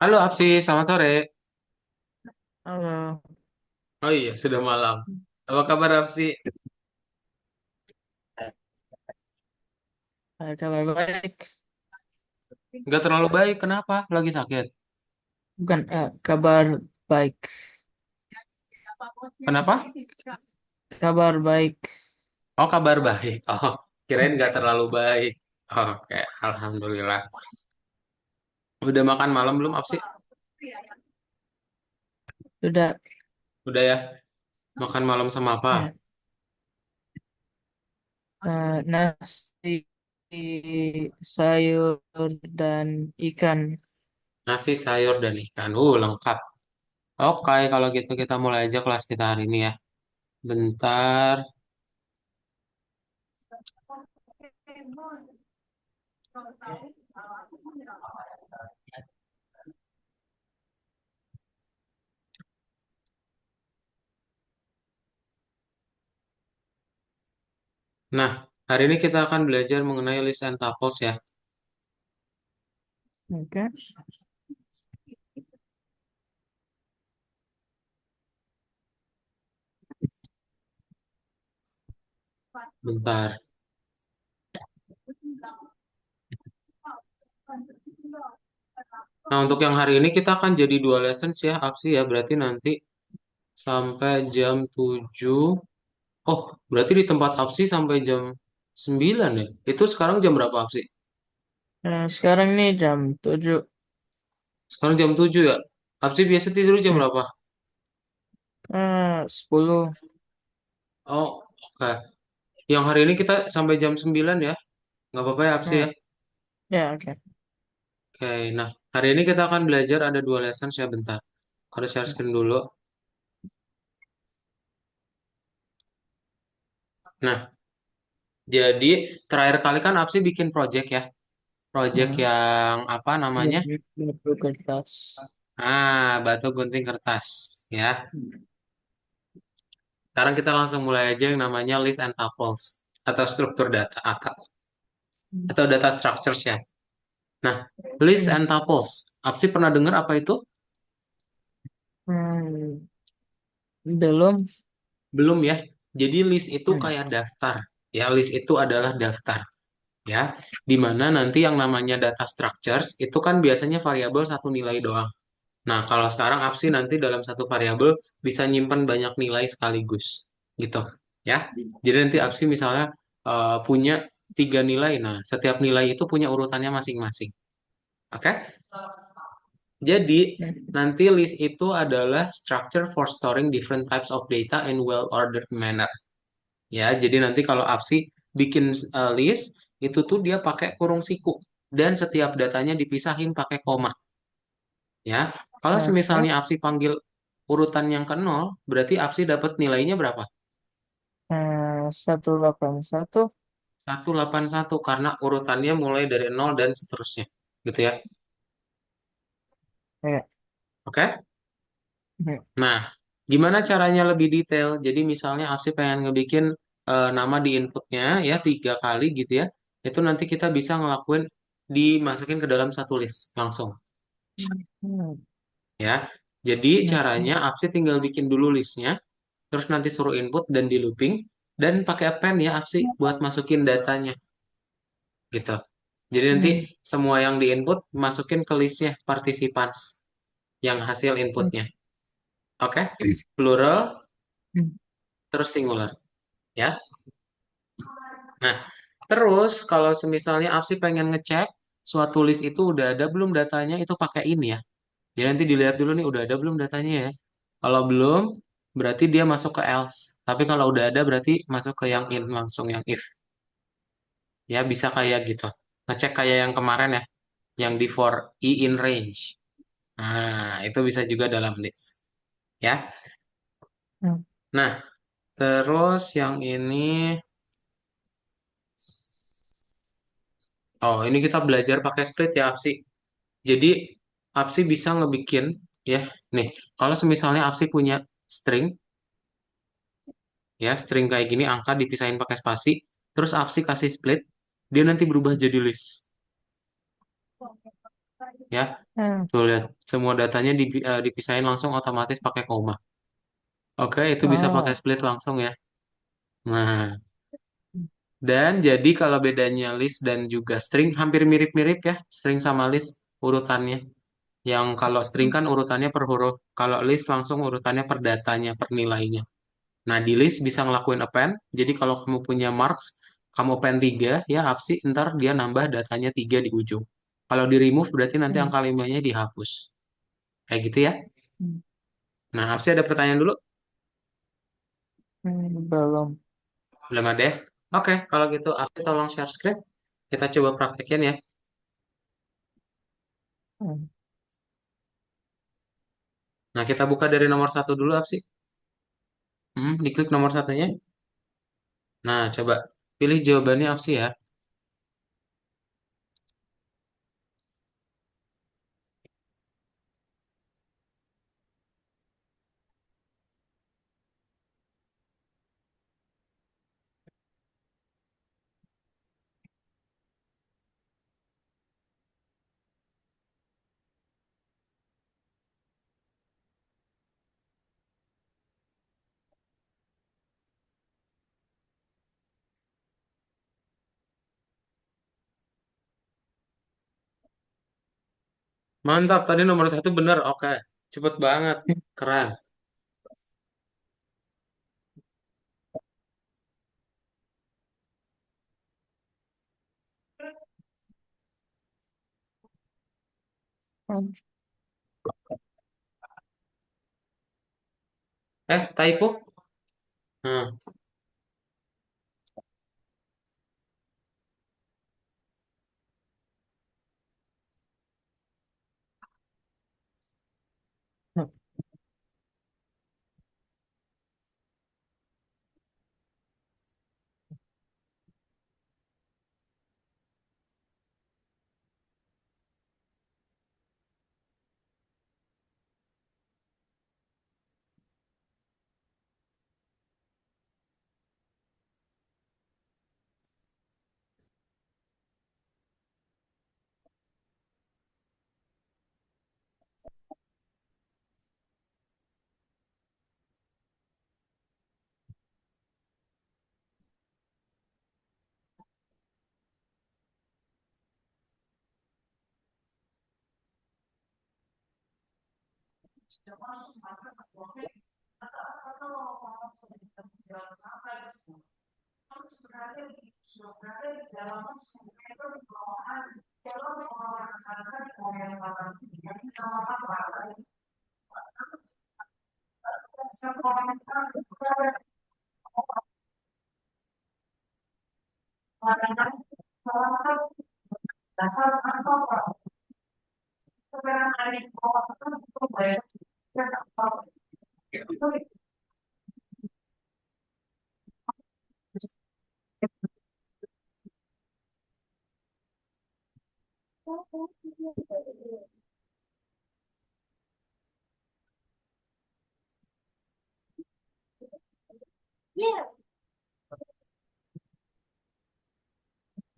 Halo Apsi, selamat sore. Halo, Oh iya, sudah malam. Apa kabar Apsi? ada kabar baik. Nggak terlalu baik, kenapa? Lagi sakit. Bukan kabar baik. Kenapa? Kabar baik. Oh, kabar baik. Oh, kirain nggak terlalu baik. Oke, Alhamdulillah. Udah makan malam belum Apsi? Sudah Udah ya. Makan malam sama apa? ya, nasi, sayur, dan ikan. Nasi, sayur, dan ikan. Lengkap. Oke, kalau gitu kita mulai aja kelas kita hari ini ya. Bentar. Nah, hari ini kita akan belajar mengenai list and tuples ya. Oke. Bentar. Nah, untuk yang hari ini kita akan jadi dua lessons ya, Apsi ya. Berarti nanti sampai jam 7. Oh, berarti di tempat Apsi sampai jam 9 ya? Itu sekarang jam berapa Apsi? Sekarang ini jam 7. Sekarang jam 7 ya? Apsi biasa tidur jam Ya. berapa? 10. Oh, oke. Yang hari ini kita sampai jam 9 ya? Nggak apa-apa ya Apsi ya? Ya, oke. Oke, nah hari ini kita akan belajar ada dua lesson ya bentar. Kalau share screen dulu. Nah, jadi terakhir kali kan Apsi bikin project ya? Project Hmm. yang apa namanya? Batu kertas. Batu gunting kertas ya. Sekarang kita langsung mulai aja yang namanya list and tuples atau struktur data atau data structures ya. Nah, list Hmm. and tuples. Apsi pernah dengar apa itu? Hmm. Belum. Belum ya. Jadi list itu Hmm. kayak daftar. Ya, list itu adalah daftar. Ya, di mana nanti yang namanya data structures itu kan biasanya variabel satu nilai doang. Nah, kalau sekarang Apsi nanti dalam satu variabel bisa nyimpan banyak nilai sekaligus. Gitu. Ya. Jadi nanti Apsi misalnya punya tiga nilai. Nah, setiap nilai itu punya urutannya masing-masing. Oke? Jadi, Hmm. nanti list itu adalah structure for storing different types of data in well-ordered manner. Ya, jadi nanti kalau Apsi bikin list, itu tuh dia pakai kurung siku. Dan setiap datanya dipisahin pakai koma. Ya, kalau Oke. semisalnya Apsi panggil urutan yang ke nol, berarti Apsi dapat nilainya berapa? 181. 181 karena urutannya mulai dari nol dan seterusnya. Gitu ya. Ya. Oke? Hmm. Nah, gimana caranya lebih detail? Jadi misalnya Apsi pengen ngebikin nama di inputnya ya 3 kali gitu ya. Itu nanti kita bisa ngelakuin dimasukin ke dalam satu list langsung Hmm. ya. Jadi Hmm. caranya Apsi tinggal bikin dulu listnya, terus nanti suruh input dan di looping dan pakai append ya Apsi buat masukin datanya gitu. Jadi nanti Hmm. semua yang di input masukin ke listnya participants yang hasil inputnya. Oke? Plural Hmm. terus singular ya. Nah, terus kalau semisalnya Apsi pengen ngecek suatu list itu udah ada belum datanya itu pakai ini ya. Jadi nanti dilihat dulu nih udah ada belum datanya ya. Kalau belum berarti dia masuk ke else. Tapi kalau udah ada berarti masuk ke yang in langsung yang if. Ya bisa kayak gitu. Ngecek kayak yang kemarin ya, yang di for i in range. Nah, itu bisa juga dalam list. Ya. Hmm. Nah, terus yang ini oh, ini kita belajar pakai split ya, Apsi. Jadi Apsi bisa ngebikin ya. Nih, kalau semisalnya Apsi punya string ya, string kayak gini angka dipisahin pakai spasi, terus Apsi kasih split, dia nanti berubah jadi list. Ya, Hmm. tuh lihat semua datanya dipisahin langsung otomatis pakai koma. Oke, itu bisa pakai Oh. split langsung ya. Nah, dan jadi kalau bedanya list dan juga string hampir mirip-mirip ya, string sama list urutannya. Yang kalau string kan urutannya per huruf, kalau list langsung urutannya per datanya, per nilainya. Nah, di list bisa ngelakuin append. Jadi kalau kamu punya marks, kamu append 3, ya apsi, ntar dia nambah datanya 3 di ujung. Kalau di remove berarti nanti Hmm. angka 5-nya dihapus. Kayak gitu ya. Hmm. Nah, apsi ada pertanyaan dulu? Belum. Belum ada ya? Oke, kalau gitu apsi tolong share script. Kita coba praktekin ya. Hmm. Nah, kita buka dari nomor satu dulu apsi. Diklik nomor satunya. Nah, coba pilih jawabannya apsi ya. Mantap, tadi nomor satu bener. Oke, cepet banget. Keren. Hmm. Typo? Hmm.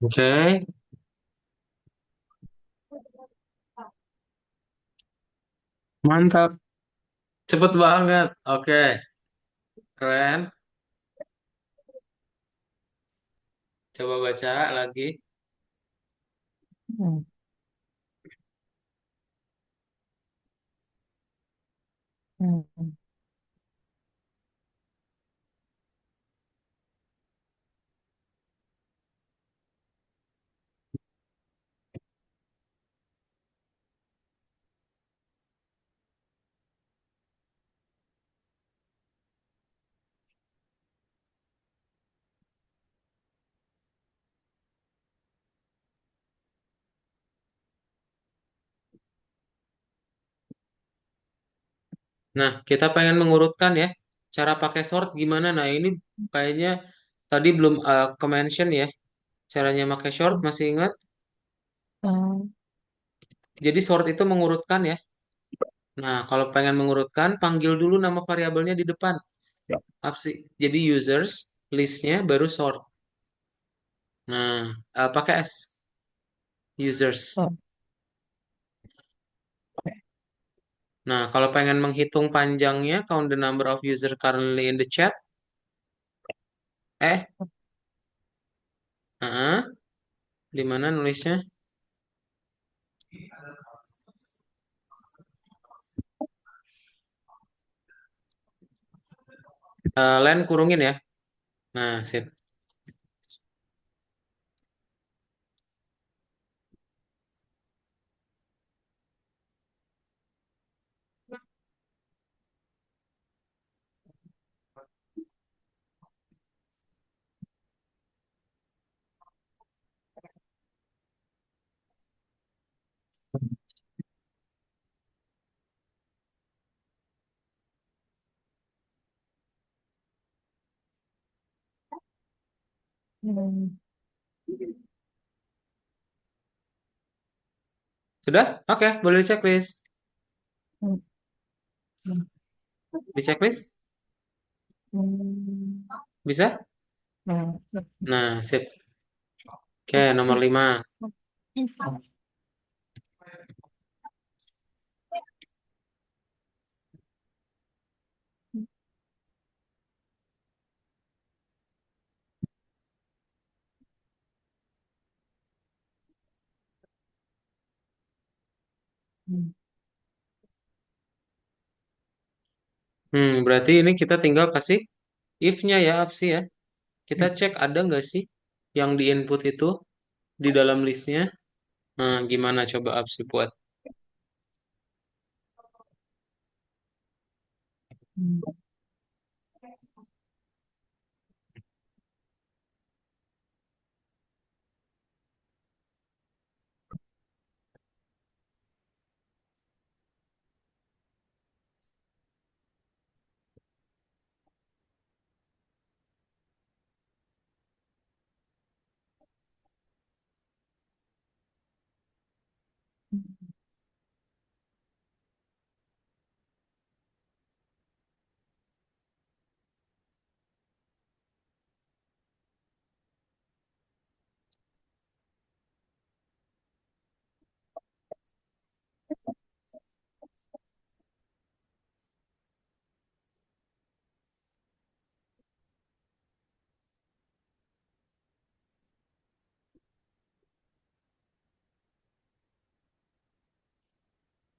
Oke, mantap. Cepet banget. Oke, keren. Coba baca lagi. Hmm. Hmm. Nah, kita pengen mengurutkan ya. Cara pakai sort gimana? Nah, ini kayaknya tadi belum ke-mention ya. Caranya pakai sort, masih ingat? Hmm. Jadi sort itu mengurutkan ya. Nah, kalau pengen mengurutkan, panggil dulu nama variabelnya di depan. Apa sih? Jadi users, listnya, baru sort. Nah, pakai S, users. Oh. Nah, kalau pengen menghitung panjangnya, count the number of user currently in the chat. Eh, di mana nulisnya? Len kurungin ya. Nah, sip. Hmm. Sudah? Oke, boleh di checklist. Hmm. Hmm. Di checklist? Hmm. Bisa? Hmm. Nah, sip. Oke, nomor 5. Berarti ini kita tinggal kasih if-nya ya, Apsi ya. Kita cek ada nggak sih yang di input itu di dalam listnya. Nah, gimana coba Apsi buat?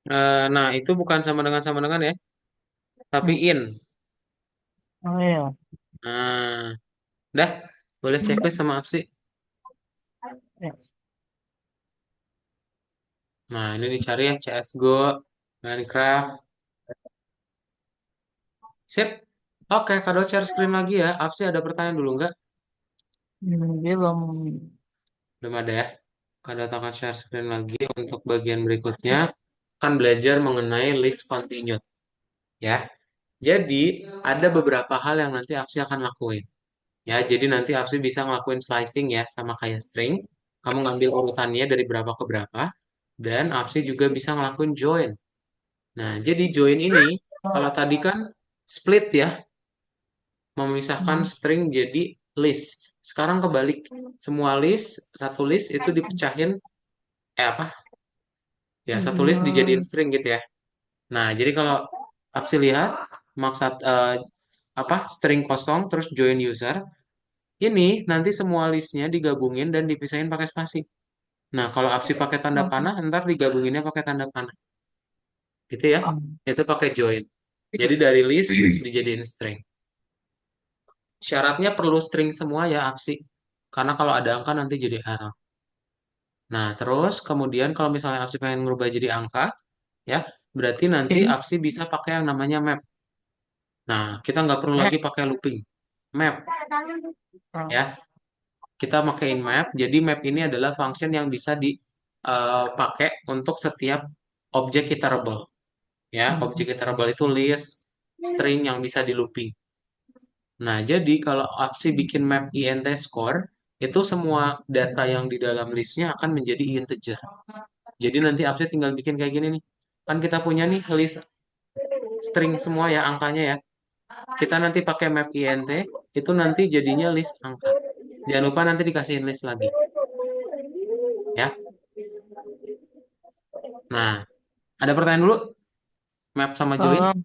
Nah, itu bukan sama dengan ya, tapi Hmm. in. Oh iya. Nah, dah, boleh checklist sama Apsi. Ya. Nah, ini dicari ya CSGO, Minecraft. Sip. Oke, Kado share screen lagi ya. Apsi ada pertanyaan dulu nggak? Belum. Belum ada ya. Kado akan share screen lagi untuk bagian berikutnya. Akan belajar mengenai list continued. Ya. Jadi, ada beberapa hal yang nanti Apsi akan lakuin. Ya, jadi nanti Apsi bisa ngelakuin slicing ya, sama kayak string. Kamu ngambil urutannya dari berapa ke berapa. Dan Apsi juga bisa ngelakuin join. Nah, jadi join ini, kalau tadi kan split ya, memisahkan Hmm. string jadi list. Sekarang kebalik, semua list, satu list itu dipecahin, apa? Ya, satu list dijadiin Junior. string gitu ya. Nah, jadi kalau Apsi lihat, maksud apa string kosong terus join user, ini nanti semua listnya digabungin dan dipisahin pakai spasi. Nah, kalau Apsi pakai tanda panah, ntar digabunginnya pakai tanda panah. Gitu ya. Hmm. Itu pakai join. Jadi dari list dijadiin string. Syaratnya perlu string semua ya Apsi. Karena kalau ada angka nanti jadi error. Nah, terus kemudian kalau misalnya Apsi pengen ngerubah jadi angka, ya, berarti nanti Oke. Apsi bisa pakai yang namanya map. Nah, kita nggak perlu lagi pakai looping. Map, Oh. ya. Kita pakein map. Jadi map ini adalah function yang bisa dipakai untuk setiap objek iterable. Ya, objek Hmm. iterable itu list, string yang bisa di looping. Nah, jadi kalau Apsi bikin map int score, itu semua data yang di dalam listnya akan menjadi integer. Jadi nanti Apsi tinggal bikin kayak gini nih. Kan kita punya nih list string semua ya angkanya ya. Kita nanti pakai map int, itu nanti jadinya list angka. Jangan lupa nanti dikasihin list lagi. Ya. Nah, ada pertanyaan dulu? Map sama join? Belum.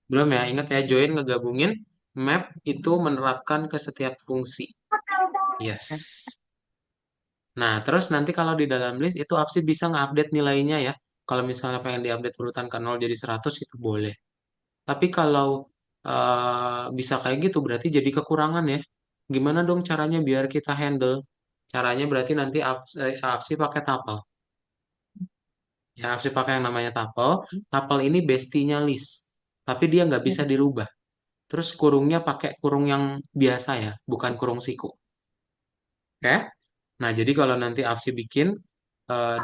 Belum ya, ingat ya, join ngegabungin, map itu menerapkan ke setiap fungsi. Yes. Nah, terus nanti kalau di dalam list itu Apsi bisa nge-update nilainya ya. Kalau misalnya pengen diupdate urutan ke 0 jadi 100 itu boleh. Tapi kalau bisa kayak gitu berarti jadi kekurangan ya. Gimana dong caranya biar kita handle? Caranya berarti nanti Apsi pakai tuple. Ya, Apsi pakai yang namanya tuple. Tuple ini bestinya list. Tapi dia nggak bisa dirubah. Terus kurungnya pakai kurung yang biasa ya, bukan kurung siku. Oke? Nah, jadi kalau nanti Apsi bikin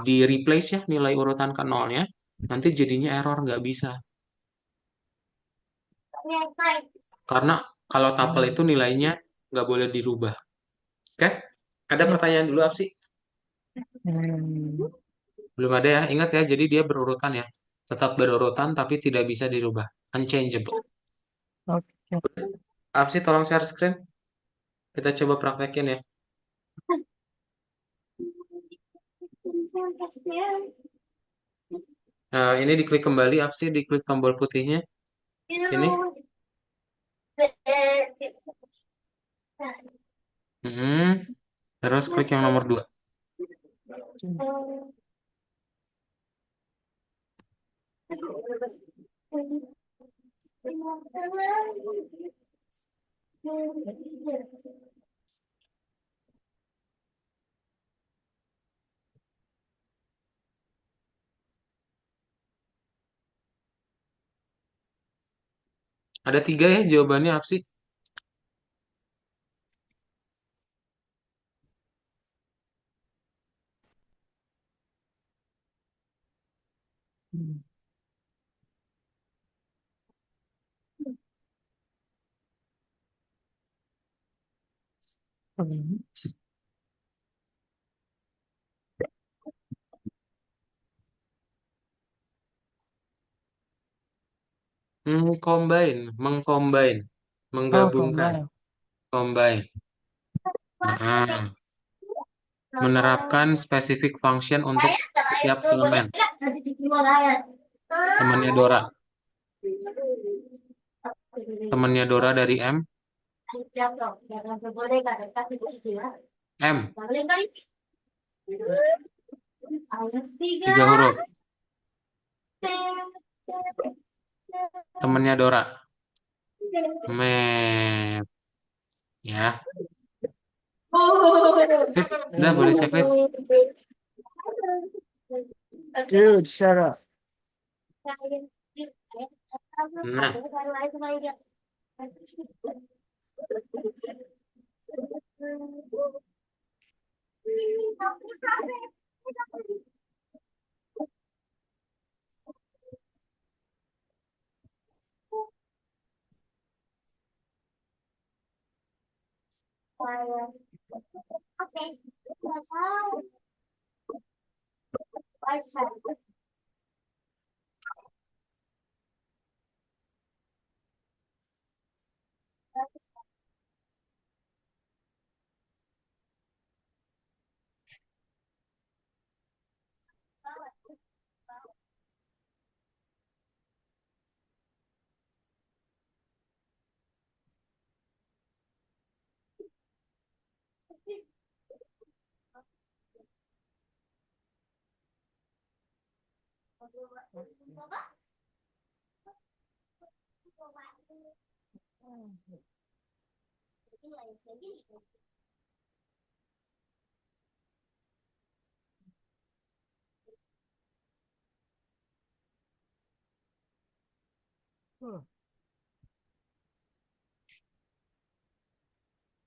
di replace ya nilai urutan ke nolnya, nanti jadinya error nggak bisa. Karena kalau tuple itu nilainya nggak boleh dirubah. Oke? Ada Ya. pertanyaan dulu Apsi? Hmm. Belum ada ya. Ingat ya, jadi dia berurutan ya. Tetap berurutan tapi tidak bisa dirubah. Unchangeable. Oke. Apsi tolong share screen. Kita coba praktekin ya. Ini diklik kembali, Apsi diklik tombol putihnya. Sini. Hmm. Terus klik yang nomor 2. Ada 3 ya jawabannya Apsi. Mengcombine, Oh, menggabungkan, combine. combine. Nah, menerapkan specific function untuk setiap elemen. Temannya Dora, temannya Dora dari M, 3 huruf. Temannya Dora, map, ya. Sip, udah boleh checklist. Dude, shut up. Nah,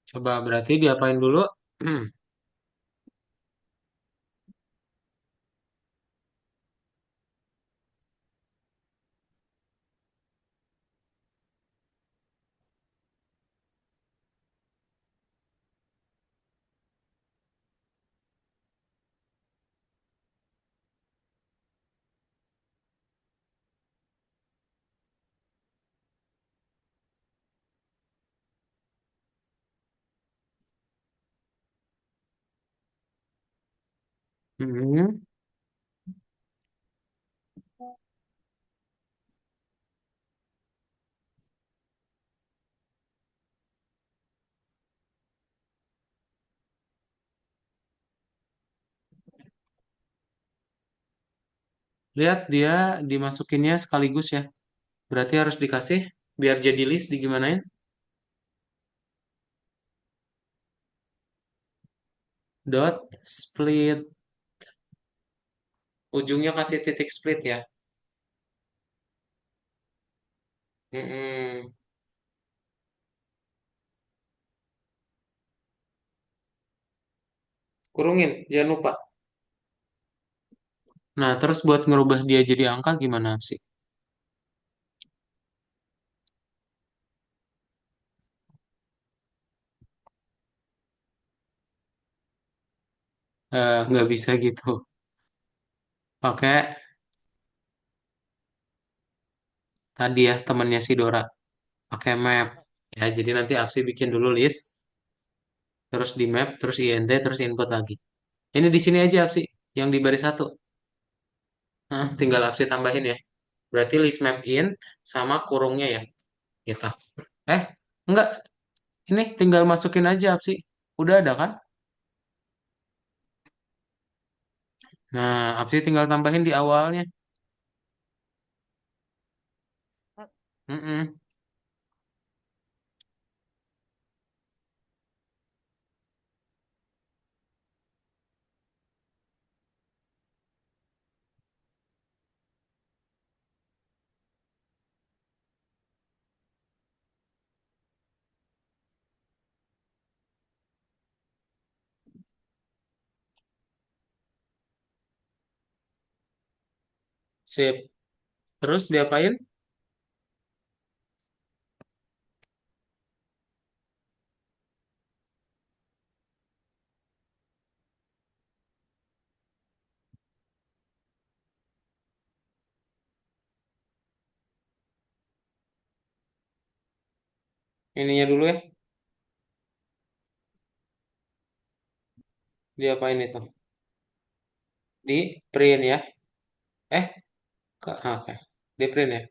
coba berarti diapain dulu? Hmm. Lihat dia dimasukinnya sekaligus ya. Berarti harus dikasih biar jadi list digimanain? Dot split. Ujungnya kasih titik split ya. Mm-mm. Kurungin, jangan lupa. Nah, terus buat ngerubah dia jadi angka gimana sih? Nggak bisa gitu. Pakai tadi ya temannya si Dora. Pakai map. Ya, jadi nanti Apsi bikin dulu list, terus di map, terus INT, terus input lagi. Ini di sini aja Apsi, yang di baris satu. Nah, tinggal Apsi tambahin ya. Berarti list map in sama kurungnya ya. Gitu. Eh, enggak. Ini tinggal masukin aja Apsi. Udah ada kan? Nah, Apsi tinggal tambahin di awalnya. Mm-mm. Sip. Terus diapain? Ininya dulu ya. Diapain itu? Di print ya. Eh, oke. Di print ya.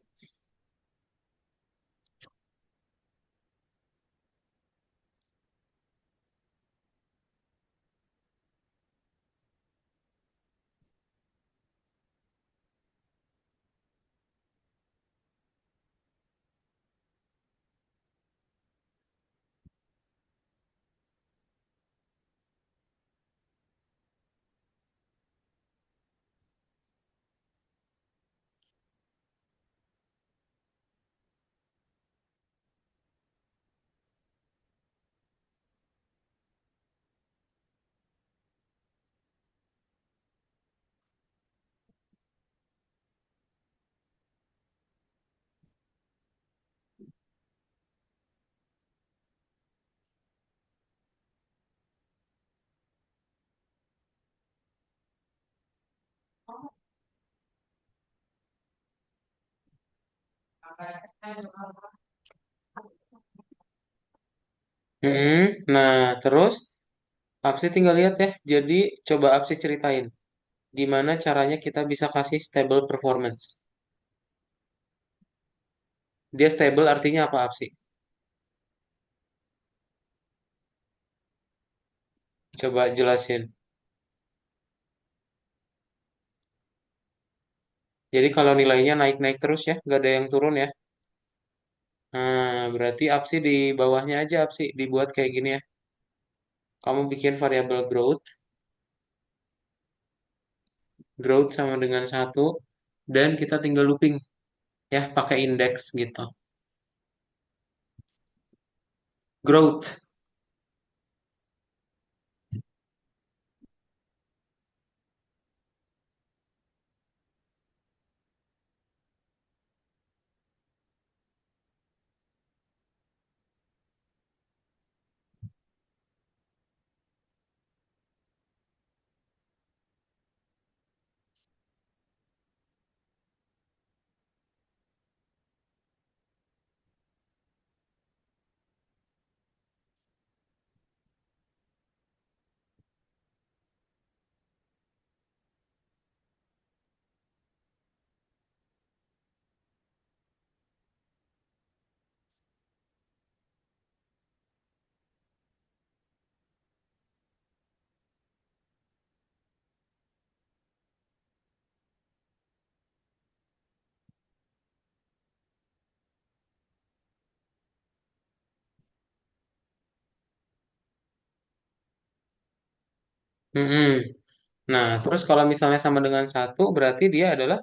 Mm-mm. Nah, terus Apsi tinggal lihat ya. Jadi coba Apsi ceritain gimana caranya kita bisa kasih stable performance. Dia stable artinya apa Apsi? Coba jelasin. Jadi kalau nilainya naik-naik terus ya, nggak ada yang turun ya. Nah, berarti Apsi di bawahnya aja Apsi dibuat kayak gini ya. Kamu bikin variabel growth, growth sama dengan satu, dan kita tinggal looping ya pakai index gitu. Growth. Mm-mm. Nah, terus kalau misalnya sama dengan satu, berarti dia adalah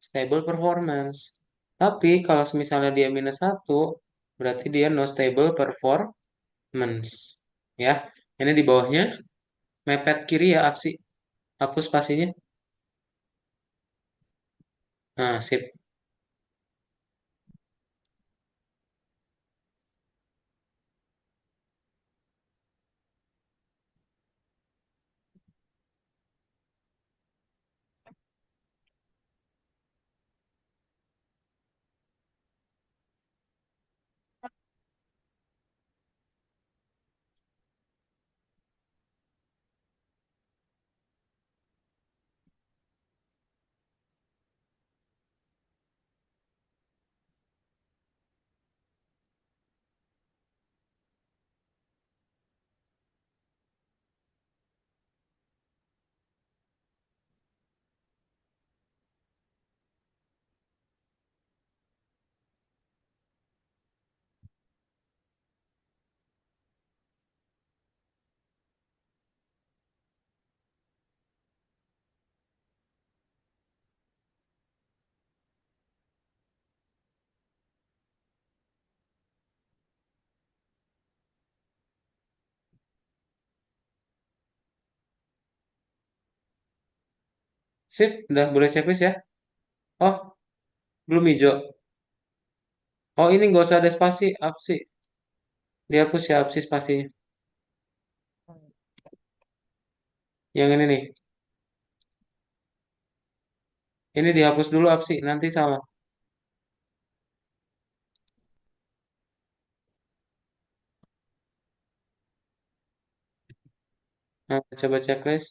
stable performance. Tapi kalau misalnya dia minus satu, berarti dia no stable performance. Ya, ini di bawahnya mepet kiri ya, apsi, hapus spasinya. Nah, sip. Sip, udah boleh checklist ya. Oh, belum hijau. Oh, ini nggak usah ada spasi, apsi. Dihapus ya, apsi spasinya. Yang ini nih. Ini dihapus dulu, apsi. Nanti salah. Nah, coba checklist.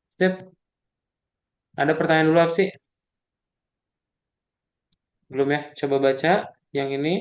Sip, ada pertanyaan dulu, apsi. Belum ya? Coba baca yang ini.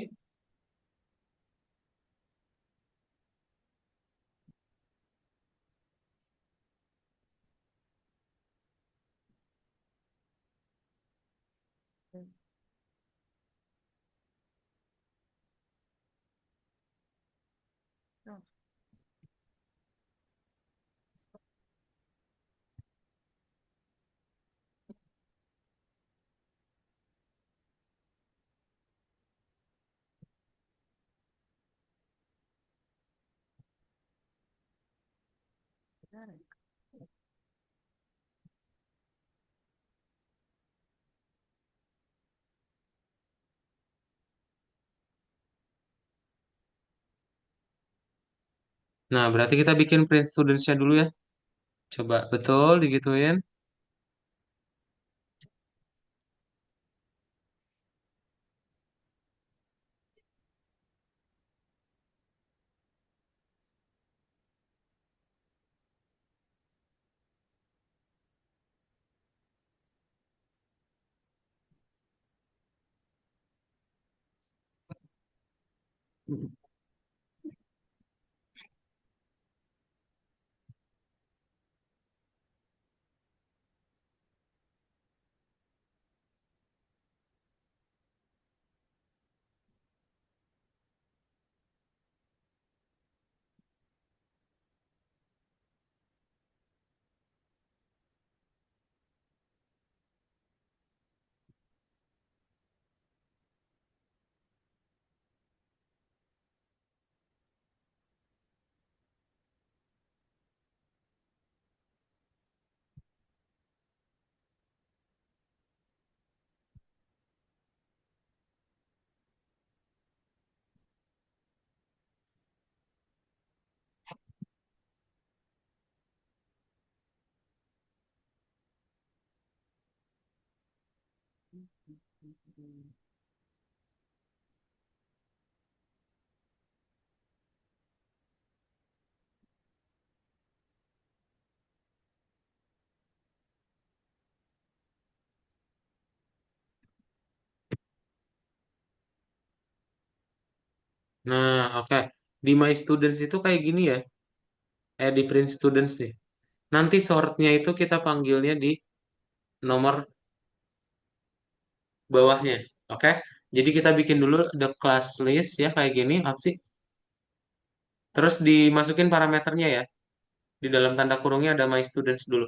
Nah, berarti kita bikin print students-nya dulu ya. Coba betul digituin. Nah, oke. Di My Students itu kayak gini ya. Di print students sih. Nanti sortnya itu kita panggilnya di nomor bawahnya. Oke. Jadi kita bikin dulu the class list ya kayak gini, apa sih? Terus dimasukin parameternya ya. Di dalam tanda kurungnya ada my students dulu.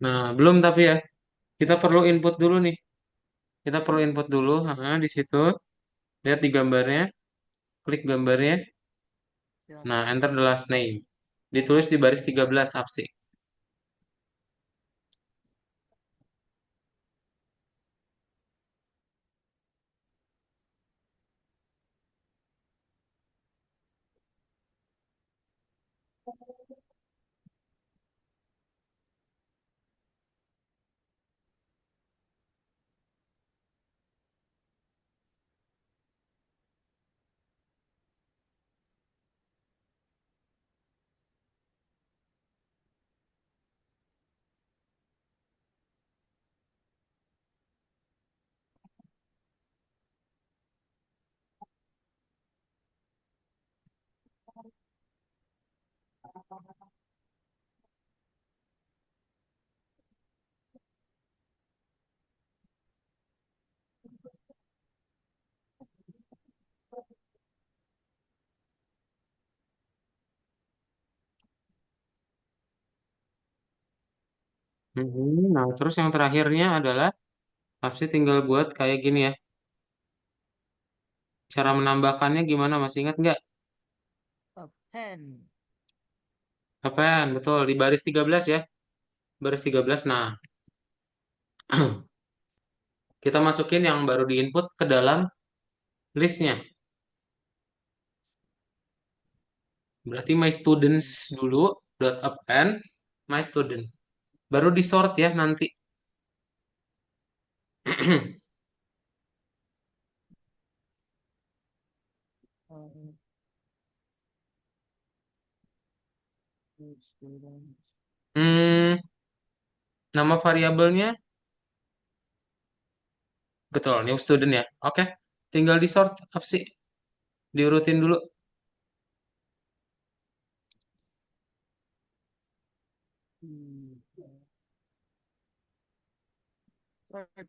Nah, belum tapi ya. Kita perlu input dulu nih. Kita perlu input dulu. Di situ. Lihat di gambarnya. Klik gambarnya. Nah, Yes. enter the last name. Ditulis di baris 13 absi. Nah, terus yang terakhirnya adalah absi tinggal buat kayak gini ya. Cara menambahkannya gimana? Masih ingat nggak? Append. Apaan? Betul, di baris 13 ya. Baris 13. Nah, kita masukin yang baru diinput ke dalam listnya. Berarti my students Hmm. dulu, dot append, my student. Baru di sort ya nanti. Um, students. Hmm, nama variabelnya, betul, new student ya. Oke, tinggal di sort apa sih? Diurutin dulu. Hmm. Sort.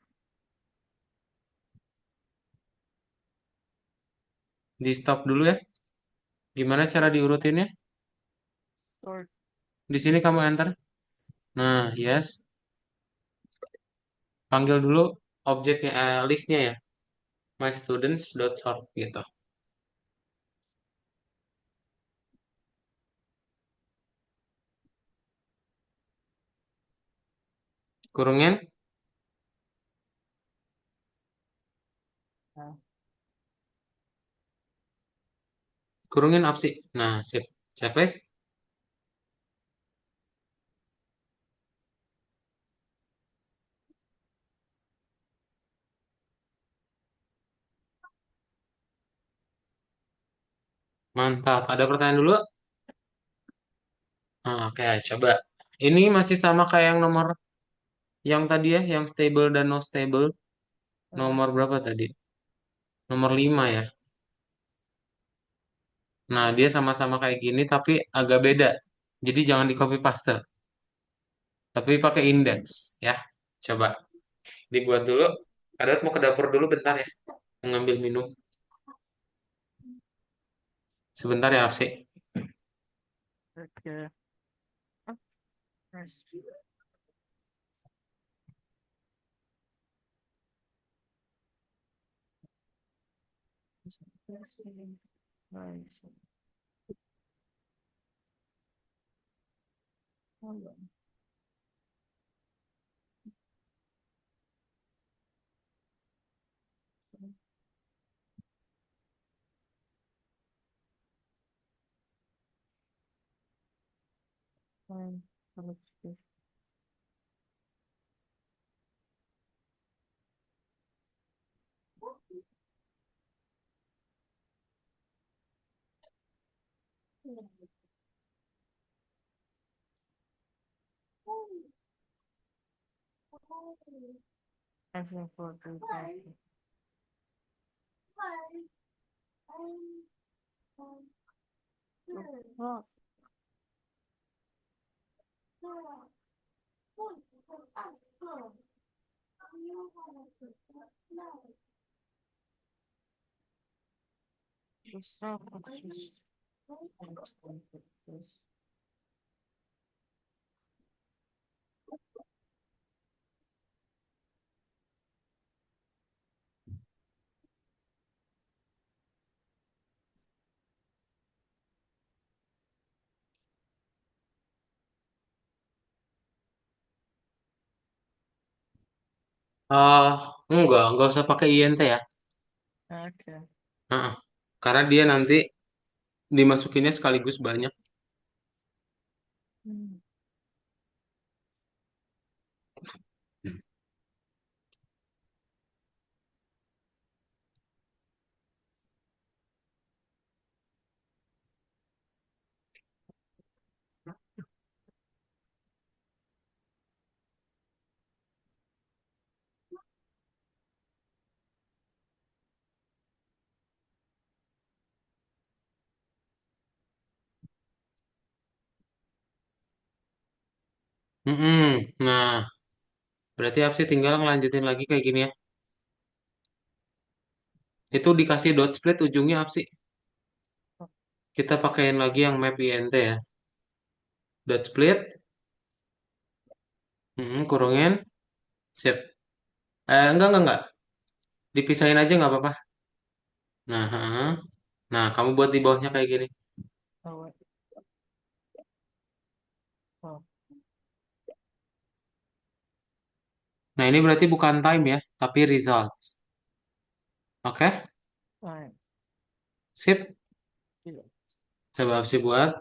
Di stop dulu ya. Gimana cara diurutinnya? Sort. Di sini kamu enter. Nah, yes. Panggil dulu objeknya, listnya ya. My students dot sort gitu. Kurungin, Nah, kurungin opsi. Nah, sip. Checklist. Mantap. Ada pertanyaan dulu? Oke, coba. Ini masih sama kayak yang nomor yang tadi ya, yang stable dan no stable. uh, Nomor berapa tadi? Nomor 5 ya. Nah, dia sama-sama kayak gini tapi agak beda. Jadi jangan di copy paste, tapi pakai indeks ya. Coba dibuat dulu. Kadang mau ke dapur dulu bentar ya, mau ngambil minum. Sebentar ya, Apsi. Oke. Ah, nice. Nice. Hold on. Fine. Let's see. Action for the Oh, susah. Ah, enggak usah pakai INT ya. Okay. Heeh. Karena dia nanti dimasukinnya sekaligus banyak. Hmm. Nah, berarti Apsi tinggal ngelanjutin lagi kayak gini ya. Itu dikasih dot split ujungnya Apsi. Kita pakein lagi yang map INT ya. Dot split, kurungin, sip. Enggak. Dipisahin aja nggak apa-apa. Nah, heeh. Nah, kamu buat di bawahnya kayak gini. Oh, wait. Oh, Nah, ini berarti bukan time ya, tapi result. Oke, fine. sip. Yeah. Coba Apsi buat.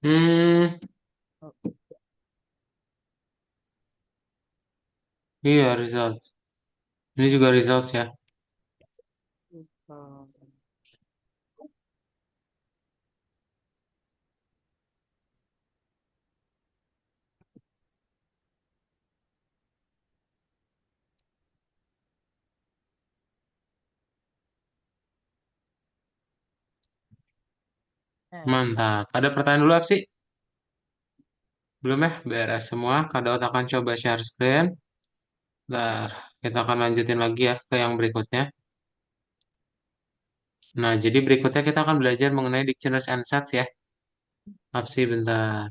Hmm, Oh, iya result. Ini juga results ya. uh, and Mantap. Ada pertanyaan dulu apa sih? Belum ya? Beres semua. Kadang akan coba share screen. Bentar, kita akan lanjutin lagi ya ke yang berikutnya. Nah, jadi berikutnya kita akan belajar mengenai dictionaries and sets ya. Apa sih bentar.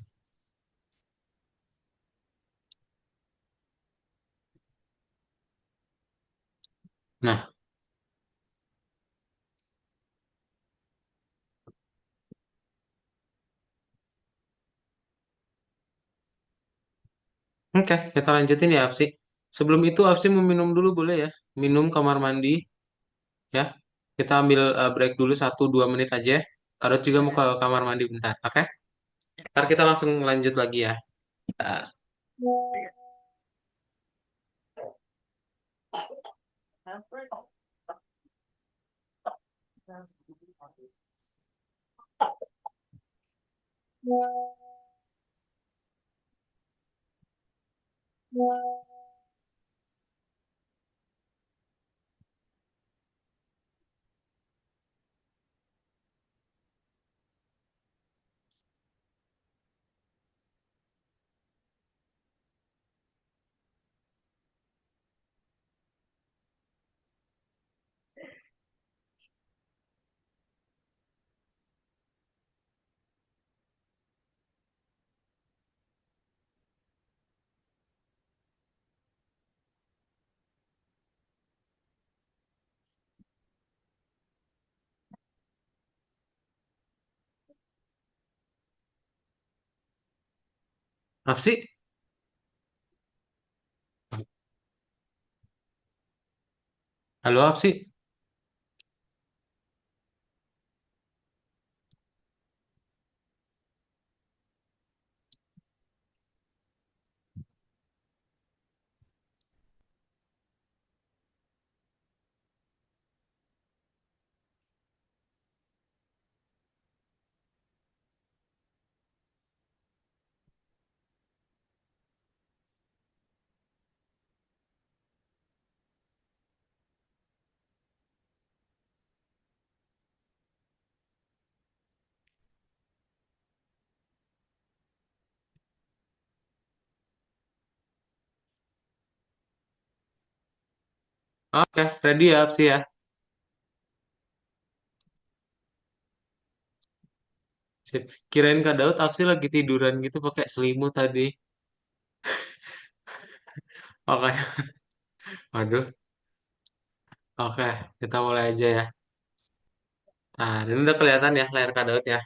Nah, oke, kita lanjutin ya Apsi. Sebelum itu Apsi mau minum dulu boleh ya? Minum kamar mandi ya. Kita ambil break dulu 1-2 menit aja. Kadot juga mau ke kamar mandi bentar, oke? Ntar kita langsung lanjut lagi ya. Bentar. Apsi? Halo Apsi? Oke, ready ya Apsi ya? Sip. Kirain Kak Daud Apsi lagi tiduran gitu pakai selimut tadi. Oke, waduh. Oke, kita mulai aja ya. Nah, ini udah kelihatan ya layar Kak Daud ya.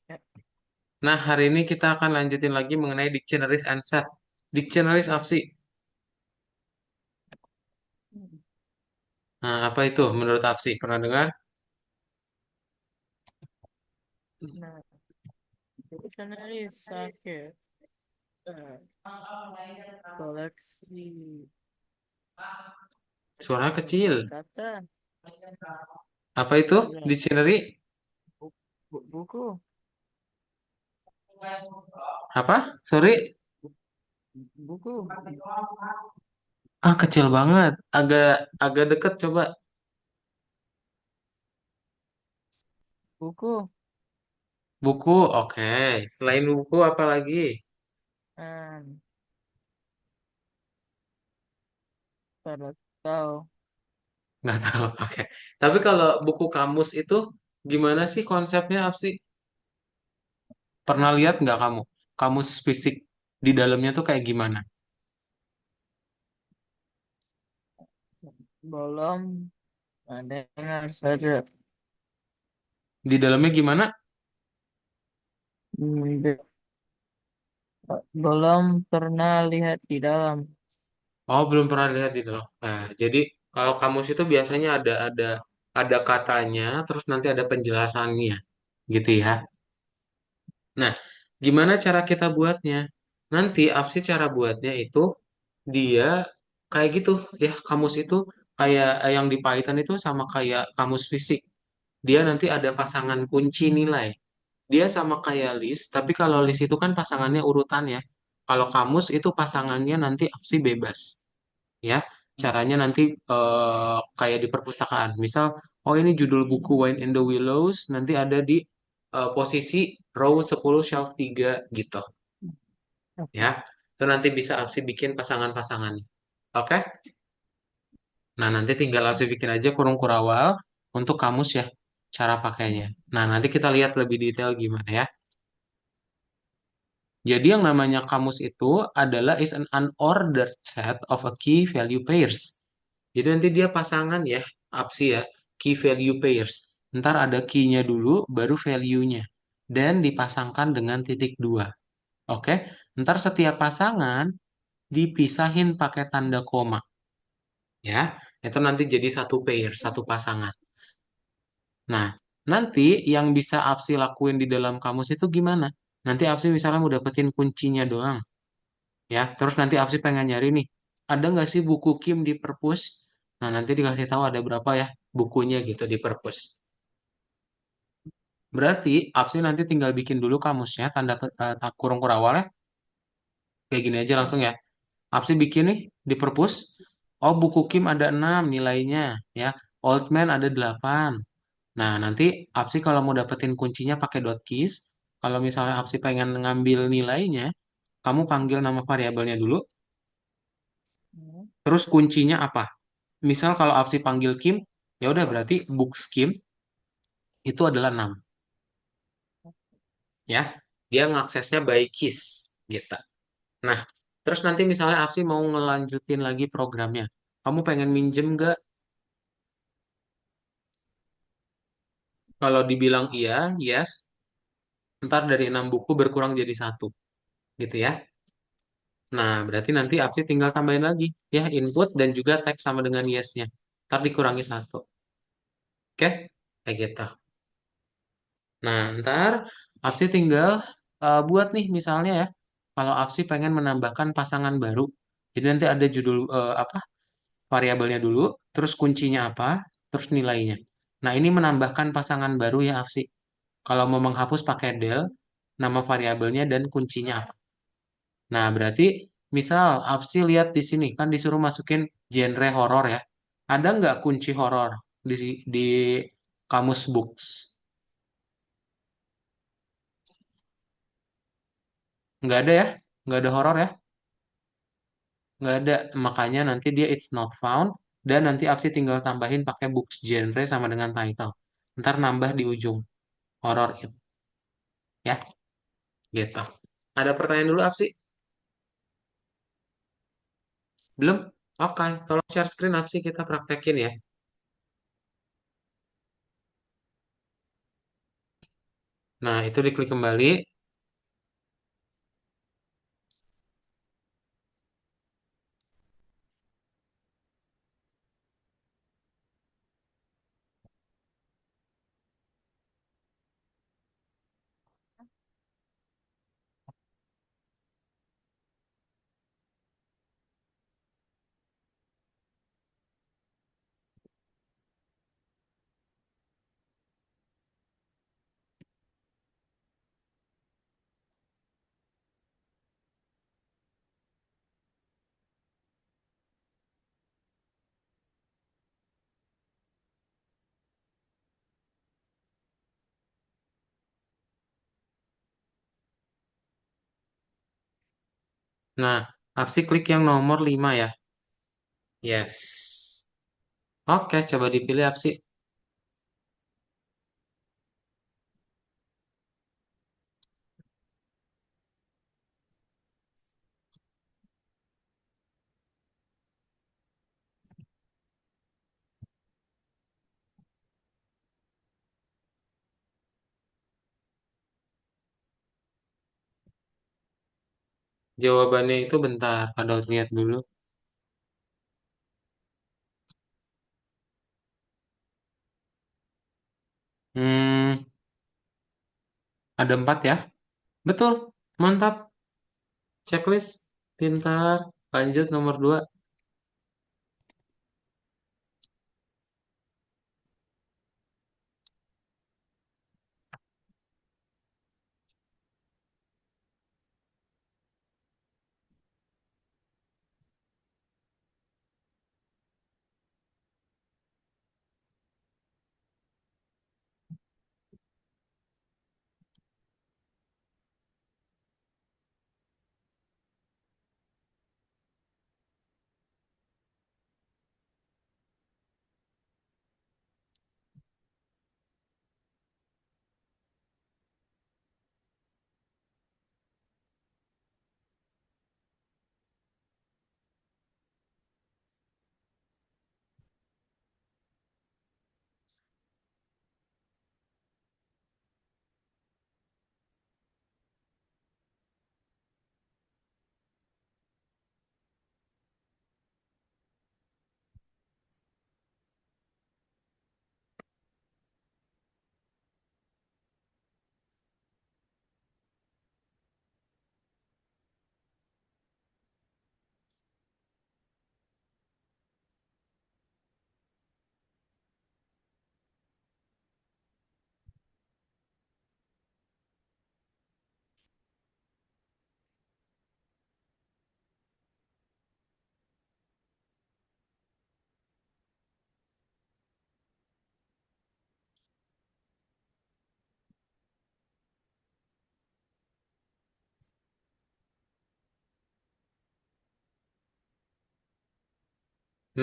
yeah. Nah, hari ini kita akan lanjutin lagi mengenai dictionaries and set. Dictionaries apa sih? Nah, apa itu menurut Apsi? Pernah dengar? Nah, dictionary sakit uh, koleksi Suara kecil. kosakata, Apa itu? ya, Dictionary? buku, Apa? Sorry. buku, Ah, kecil banget. Agak agak deket coba. buku, Buku, oke. Selain buku, apa lagi? and pada tahu Nggak tahu. Oke. Tapi kalau buku kamus itu gimana sih konsepnya, Apsi? Pernah lihat nggak kamu? Kamus fisik di dalamnya tuh kayak gimana? belum dengar saja. Di dalamnya gimana? Hmm, Belum pernah lihat di dalam. Oh, belum pernah lihat di dalam. Nah, jadi kalau kamus itu biasanya ada katanya, terus nanti ada penjelasannya, gitu ya. Nah, gimana cara kita buatnya? Nanti Apsi cara buatnya itu dia kayak gitu ya, kamus itu kayak yang di Python itu sama kayak kamus fisik. Dia nanti ada pasangan kunci nilai. Dia sama kayak list, tapi kalau list itu kan pasangannya urutan ya. Kalau kamus itu pasangannya nanti Apsi bebas. Ya, caranya nanti kayak di perpustakaan. Misal, oh ini judul buku Wine in the Willows, nanti ada di posisi row 10 shelf 3 gitu. Ya, Oke. itu nanti bisa Apsi bikin pasangan-pasangannya. Oke? Nah, nanti tinggal Apsi bikin aja kurung kurawal untuk kamus ya, cara pakainya. Nah, nanti kita lihat lebih detail gimana ya. Jadi yang namanya kamus itu adalah is an unordered set of a key value pairs. Jadi nanti dia pasangan ya, APSI ya, key value pairs. Ntar ada key-nya dulu, baru value-nya. Dan dipasangkan dengan titik dua. Oke, ntar setiap pasangan dipisahin pakai tanda koma. Ya, itu nanti jadi satu pair, satu pasangan. Nah, nanti yang bisa APSI lakuin di dalam kamus itu gimana? Nanti APSI misalnya mau dapetin kuncinya doang. Ya, terus nanti Apsi pengen nyari nih, ada nggak sih buku Kim di perpus? Nah, nanti dikasih tahu ada berapa ya bukunya gitu di perpus. Berarti Apsi nanti tinggal bikin dulu kamusnya, kurung kurawal ya, kayak gini aja langsung ya. Apsi bikin nih di perpus, oh buku Kim ada 6 nilainya, ya. Old Man ada 8. Nah, nanti Apsi kalau mau dapetin kuncinya pakai dot keys, kalau misalnya Apsi pengen ngambil nilainya, kamu panggil nama variabelnya dulu, terus kuncinya apa? Misal kalau Apsi panggil Kim, ya udah berarti books Kim itu adalah 6 ya. Dia ngaksesnya by keys gitu. Nah, terus nanti misalnya Apsi mau ngelanjutin lagi programnya. Kamu pengen minjem nggak? Kalau dibilang iya, yes. Ntar dari 6 buku berkurang jadi satu gitu ya. Nah, berarti nanti Apsi tinggal tambahin lagi ya input dan juga teks sama dengan yes-nya. Ntar dikurangi satu. Oke? Kayak gitu. Nah, ntar Apsi tinggal buat nih misalnya ya, kalau Apsi pengen menambahkan pasangan baru. Jadi nanti ada judul apa variabelnya dulu, terus kuncinya apa, terus nilainya. Nah, ini menambahkan pasangan baru ya Apsi. Kalau mau menghapus pakai del, nama variabelnya dan kuncinya apa. Nah, berarti misal Apsi lihat di sini kan disuruh masukin genre horor ya. Ada nggak kunci horor di kamus books? Nggak ada ya? Nggak ada horor ya? Nggak ada, makanya nanti dia it's not found, dan nanti Apsi tinggal tambahin pakai books genre sama dengan title. Ntar nambah di ujung, horror it, ya, gitu. Ada pertanyaan dulu Apsi? Belum? Oke, tolong share screen Apsi, kita praktekin ya. Nah, itu diklik kembali. Nah, Apsi klik yang nomor 5 ya. Yes. Oke, coba dipilih Apsi. Jawabannya itu bentar, pada lihat dulu. Hmm, ada 4 ya? Betul, mantap. Checklist, pintar. Lanjut nomor 2.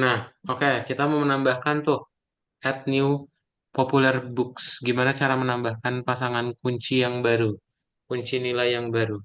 Nah, oke, kita mau menambahkan tuh, add new popular books. Gimana cara menambahkan pasangan kunci yang baru? Kunci nilai yang baru.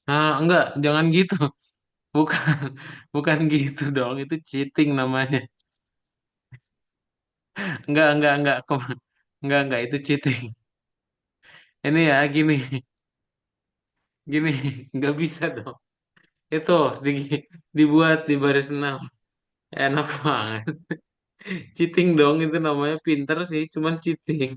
Nah, enggak, jangan gitu. Bukan, bukan gitu dong. Itu cheating namanya. Enggak. Enggak, itu cheating. Ini ya, gini, enggak bisa dong. Itu dibuat di baris 6. Enak banget. Cheating dong, itu namanya pinter sih, cuman cheating.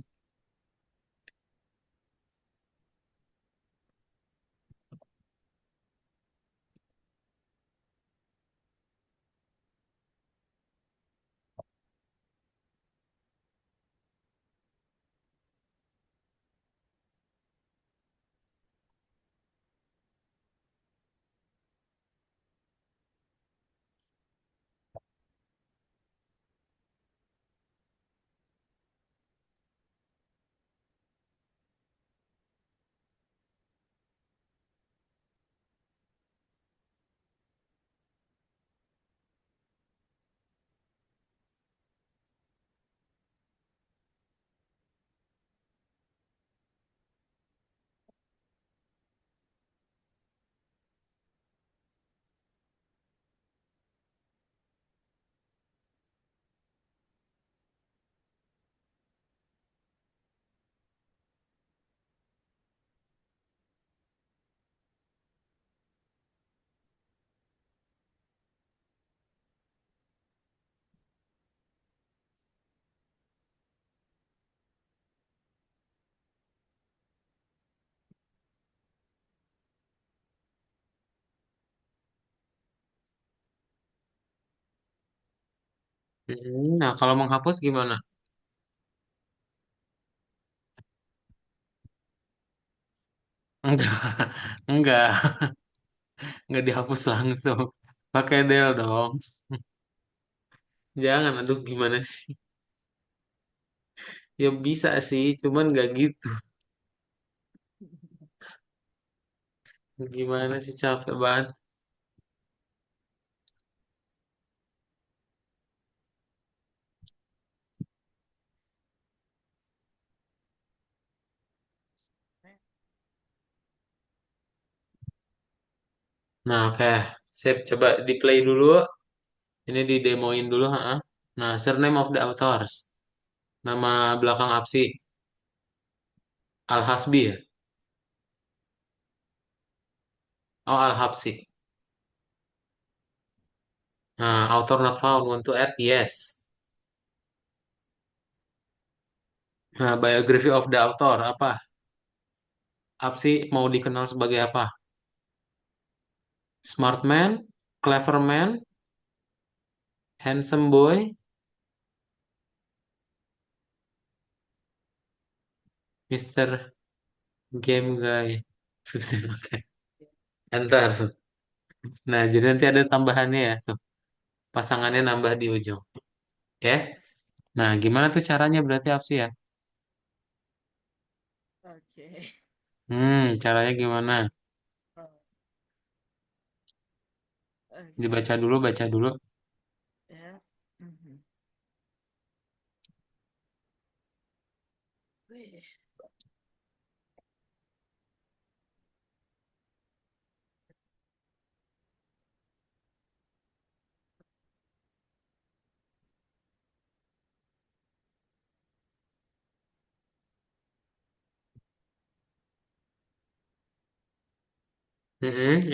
Nah, kalau menghapus gimana? Enggak, enggak, enggak dihapus langsung. Pakai del dong. Jangan, aduh gimana sih? Ya bisa sih, cuman nggak gitu. Gimana sih capek banget. Nah, oke. Sip, coba di play dulu. Ini di demoin dulu, ha. Nah, surname of the authors. Nama belakang Apsi. Al-Hasbi ya? Oh, Al-Habsi. Nah, author not found. Want to add? Yes. Nah, biography of the author. Apa? Apsi mau dikenal sebagai apa? Smart man? Clever man? Handsome boy? Mister Game Guy? 15, oke. Enter. Nah, jadi nanti ada tambahannya ya. Tuh, pasangannya nambah di ujung. Ya. Nah, gimana tuh caranya berarti Apsi ya? Oke. Caranya gimana? Oh, Dibaca oke. dulu, baca dulu. Ya. Mhm. Wih.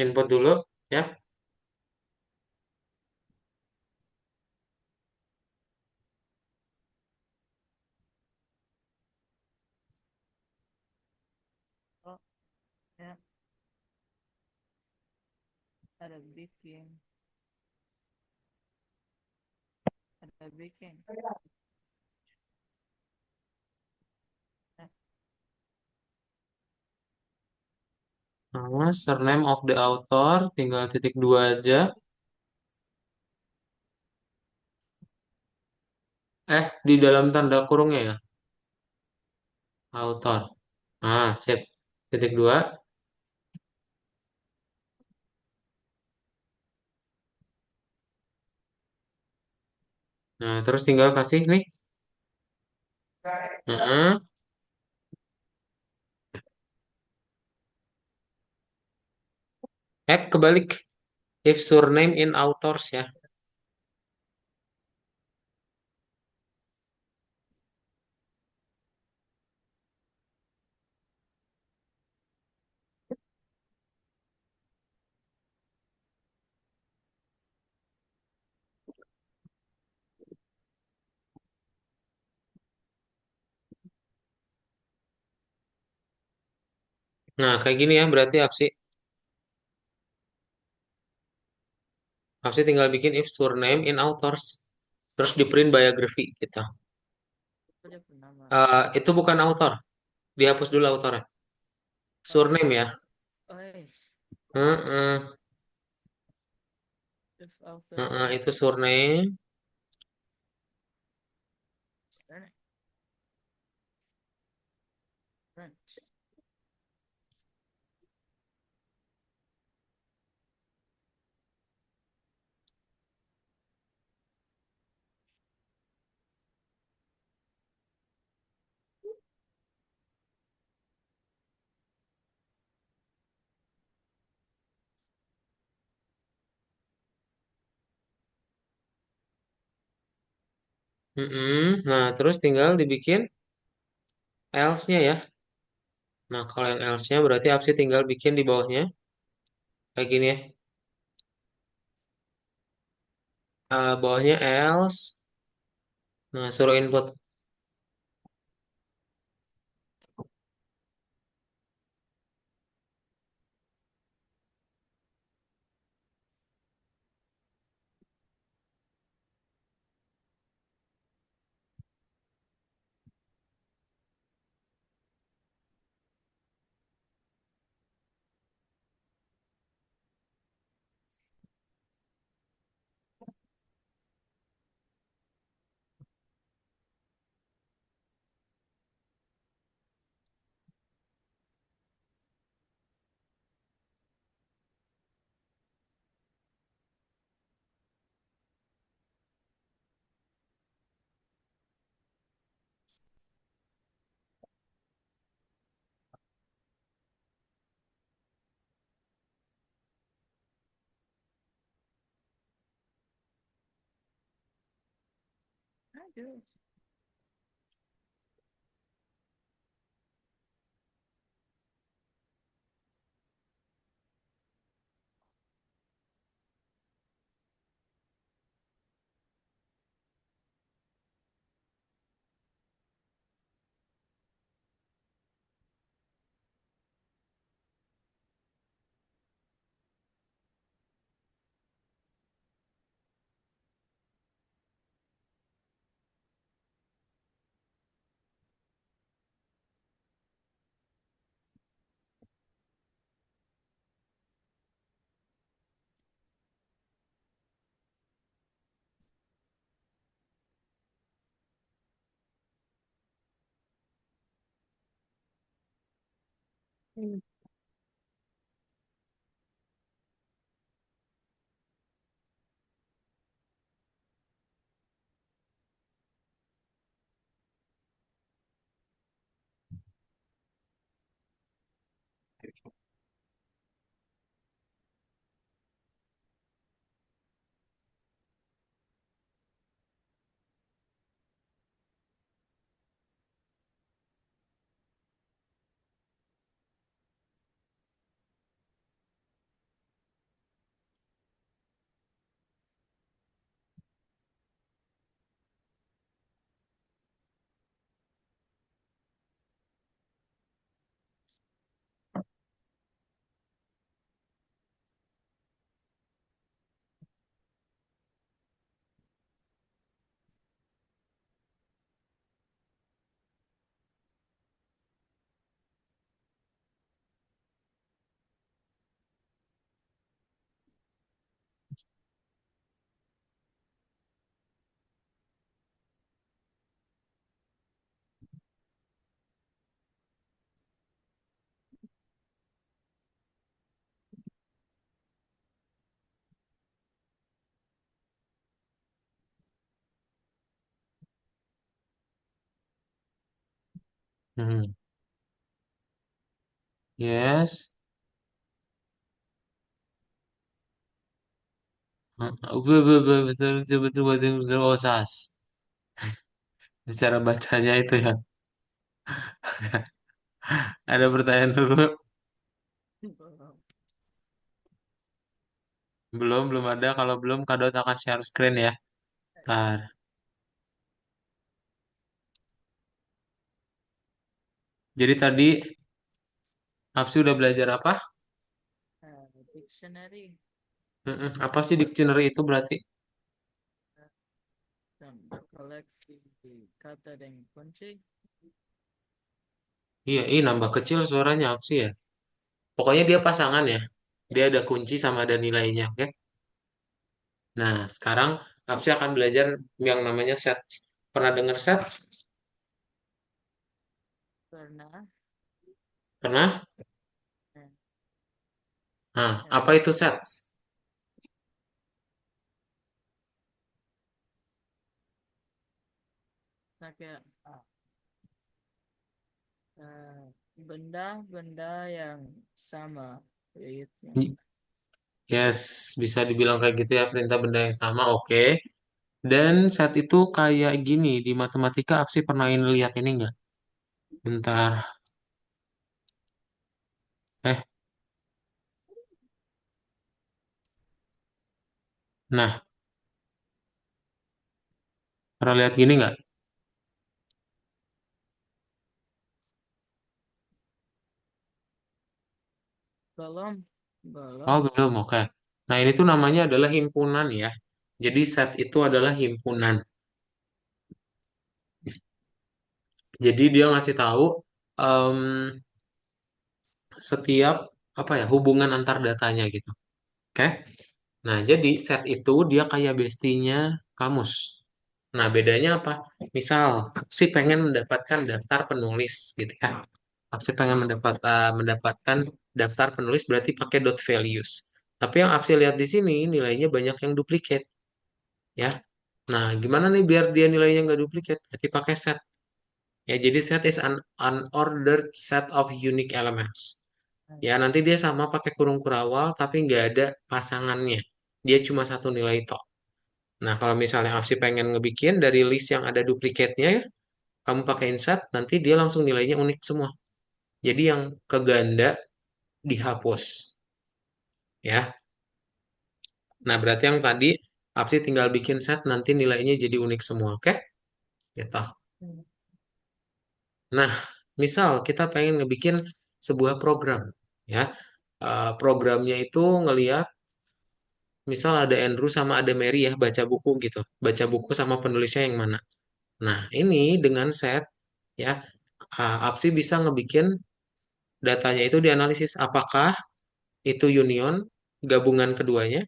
Input dulu, ya. Oh, ya. Ada bikin. Ada bikin. Ya. Nah, surname of the author, tinggal titik dua aja. Di dalam tanda kurungnya ya, author. Sip. Titik dua. Nah, terus tinggal kasih nih. Heeh. Kebalik. If surname in authors ya. Nah, kayak gini ya berarti Apsi. Apsi tinggal bikin if surname in authors. Terus di print biography gitu. Ada penama. Itu bukan author. Dihapus dulu autornya. Oh, Surname ya. oh, iya. Heeh. If author Heeh, is itu surname. French. French. Nah, terus tinggal dibikin else-nya ya. Nah, kalau yang else-nya berarti Apsi tinggal bikin di bawahnya. Kayak gini ya. Bawahnya else. Nah, suruh input. Yes. Hmm. Yes. Betul betul betul betul betul osas. Cara bacanya itu ya. Ada pertanyaan dulu? Belum, belum ada. Kalau belum, Kak akan share screen ya. Ntar. Jadi tadi Apsi udah belajar apa? Dictionary. Apa sih dictionary itu berarti? Dan koleksi kata dan kunci. Iya, ini nambah kecil suaranya Apsi ya. Pokoknya dia pasangan ya. Dia ada kunci sama ada nilainya, oke? Nah, sekarang Apsi akan belajar yang namanya set. Pernah dengar set? Pernah. Pernah? eh, Nah, ya, apa itu set? nah, kayak benda-benda yang sama. Itu. Yes, bisa dibilang kayak gitu ya, perintah benda yang sama, oke. Dan saat itu kayak gini, di matematika Apsi pernah lihat ini nggak? Bentar. Eh, nah, pernah lihat gini nggak? Belum. Oh, Belum. belum, oke. Nah, ini tuh namanya adalah himpunan ya. Jadi set itu adalah himpunan. Jadi dia ngasih tahu em, setiap apa ya hubungan antar datanya gitu. Oke? Nah, jadi set itu dia kayak bestinya kamus. Nah, bedanya apa? Misal, si pengen mendapatkan daftar penulis gitu ya. Apsi pengen mendapatkan daftar penulis berarti pakai dot values. Tapi yang Apsi lihat di sini nilainya banyak yang duplikat ya. Nah, gimana nih biar dia nilainya nggak duplikat? Berarti pakai set. Ya, jadi set is an unordered set of unique elements. Ya, nanti dia sama pakai kurung kurawal tapi nggak ada pasangannya. Dia cuma satu nilai tok. Nah, kalau misalnya Apsi pengen ngebikin dari list yang ada duplikatnya ya, kamu pakai insert, nanti dia langsung nilainya unik semua. Jadi yang keganda dihapus, ya. Nah, berarti yang tadi Apsi tinggal bikin set, nanti nilainya jadi unik semua, oke? Gitu. Nah, misal kita pengen ngebikin sebuah program, ya. Programnya itu ngeliat, misal ada Andrew sama ada Mary ya, baca buku gitu. Baca buku sama penulisnya yang mana. Nah, ini dengan set, ya, Apsi bisa ngebikin datanya itu dianalisis apakah itu union, gabungan keduanya,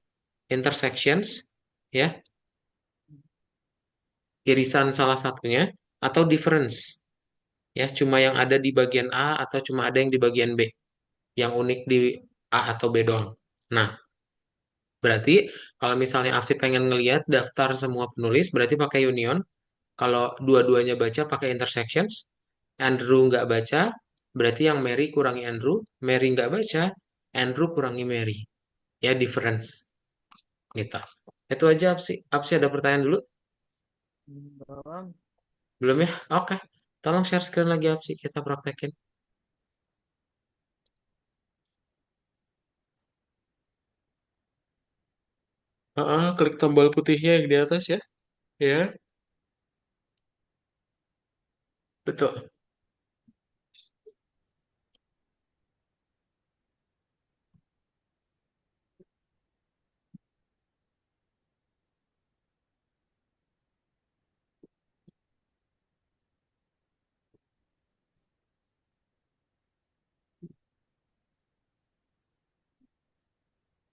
intersections, ya, irisan salah satunya, atau difference, ya, cuma yang ada di bagian A atau cuma ada yang di bagian B, yang unik di A atau B doang. Nah, berarti kalau misalnya Apsi pengen ngelihat daftar semua penulis, berarti pakai union. Kalau dua-duanya baca pakai intersections, Andrew nggak baca, berarti yang Mary kurangi Andrew, Mary nggak baca, Andrew kurangi Mary. Ya, difference. Gitu. Itu aja Apsi. Apsi ada pertanyaan dulu? Belum. Belum ya? Oke. Tolong share screen lagi Apsi, kita praktekin. Klik tombol putihnya yang di atas ya. Ya, betul.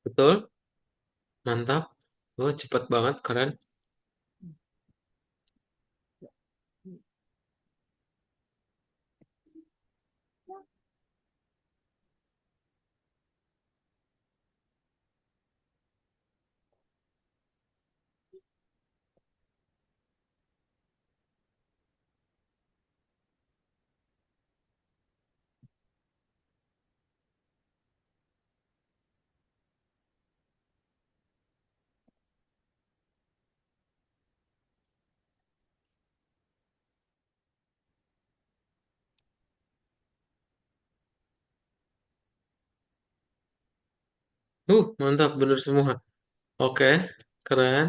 Betul. Mantap. Oh, cepet banget, keren. Mantap, bener semua. Oke, keren.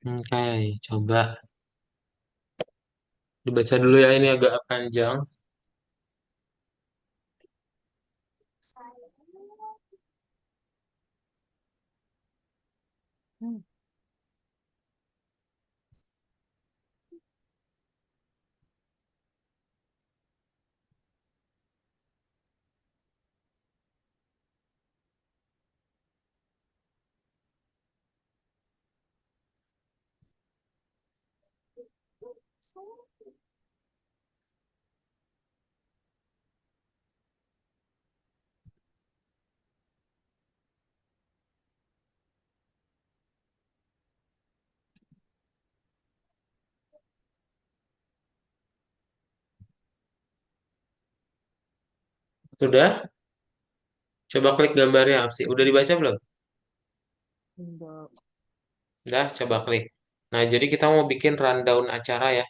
Oke, coba dibaca dulu ya, ini agak panjang. Sudah? Coba klik gambarnya, Apsi. Udah dibaca belum? Enggak. Udah, coba klik. Nah, jadi kita mau bikin rundown acara ya.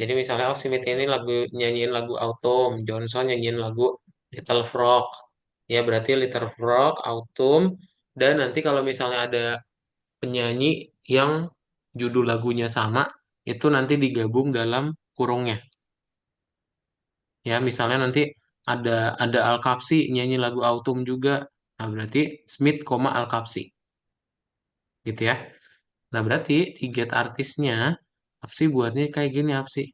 Jadi misalnya, oh, Smith ini lagu nyanyiin lagu Autumn, Johnson nyanyiin lagu Little Frog, Ya berarti Little Frog, Autumn, dan nanti kalau misalnya ada penyanyi yang judul lagunya sama, itu nanti digabung dalam kurungnya. Ya, misalnya nanti ada ada Al Kapsi nyanyi lagu Autumn juga. Nah, berarti Smith, Al Kapsi, gitu ya. Nah, berarti di get artisnya, apa sih buatnya kayak gini apa sih?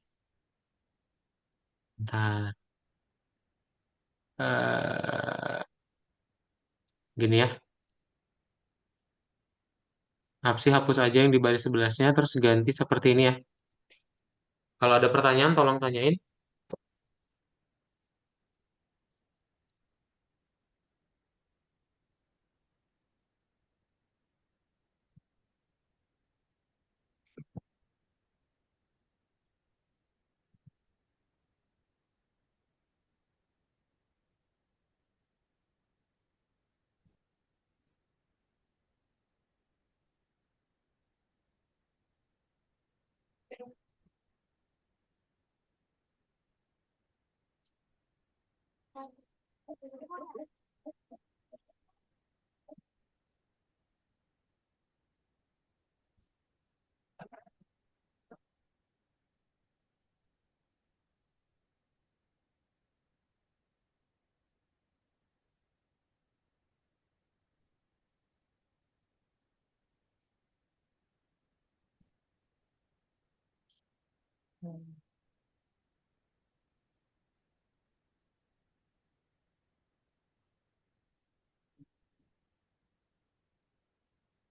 Ntar, gini ya. Apa sih hapus aja yang di baris sebelasnya, terus ganti seperti ini ya. Kalau ada pertanyaan, tolong tanyain.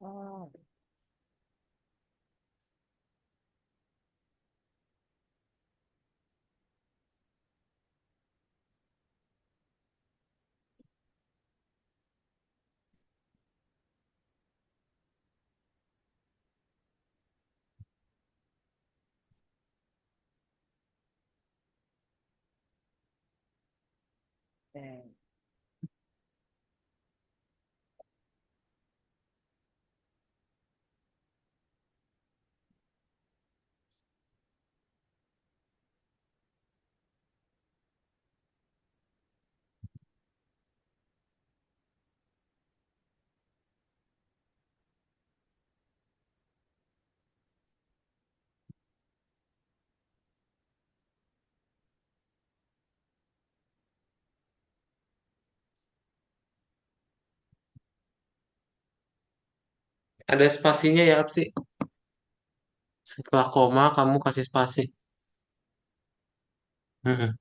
Oh, dang. Ada spasinya ya, apa sih? Setelah koma, kamu kasih spasi. Mm-mm.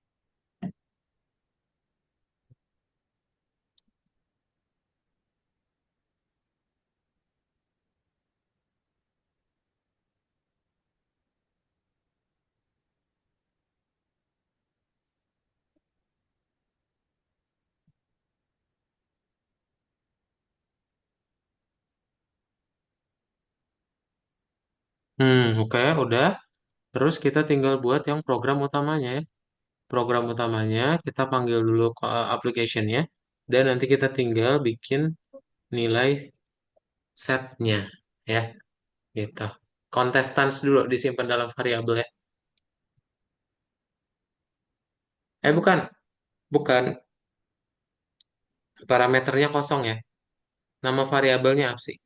Oke, udah. Terus kita tinggal buat yang program utamanya ya. Program utamanya kita panggil dulu ke application-nya dan nanti kita tinggal bikin nilai setnya ya, gitu. Contestants dulu disimpan dalam variabel ya. Bukan, bukan. Parameternya kosong ya. Nama variabelnya apa sih?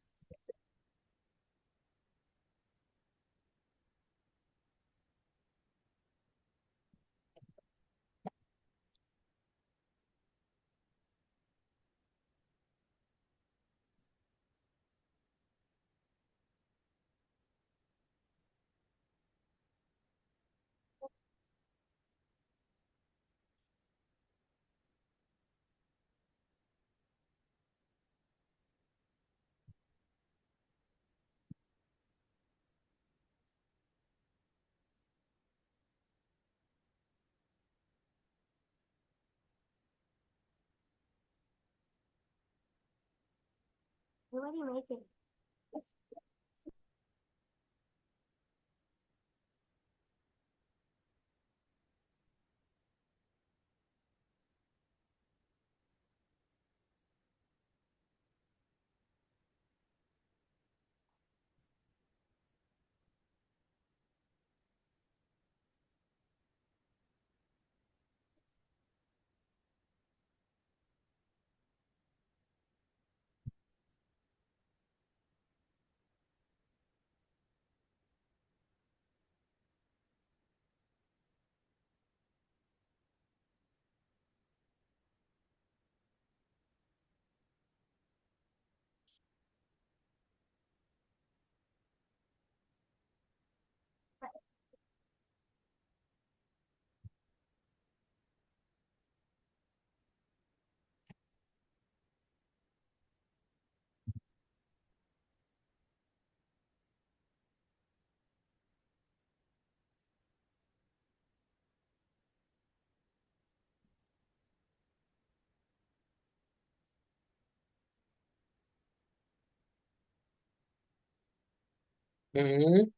Hmm.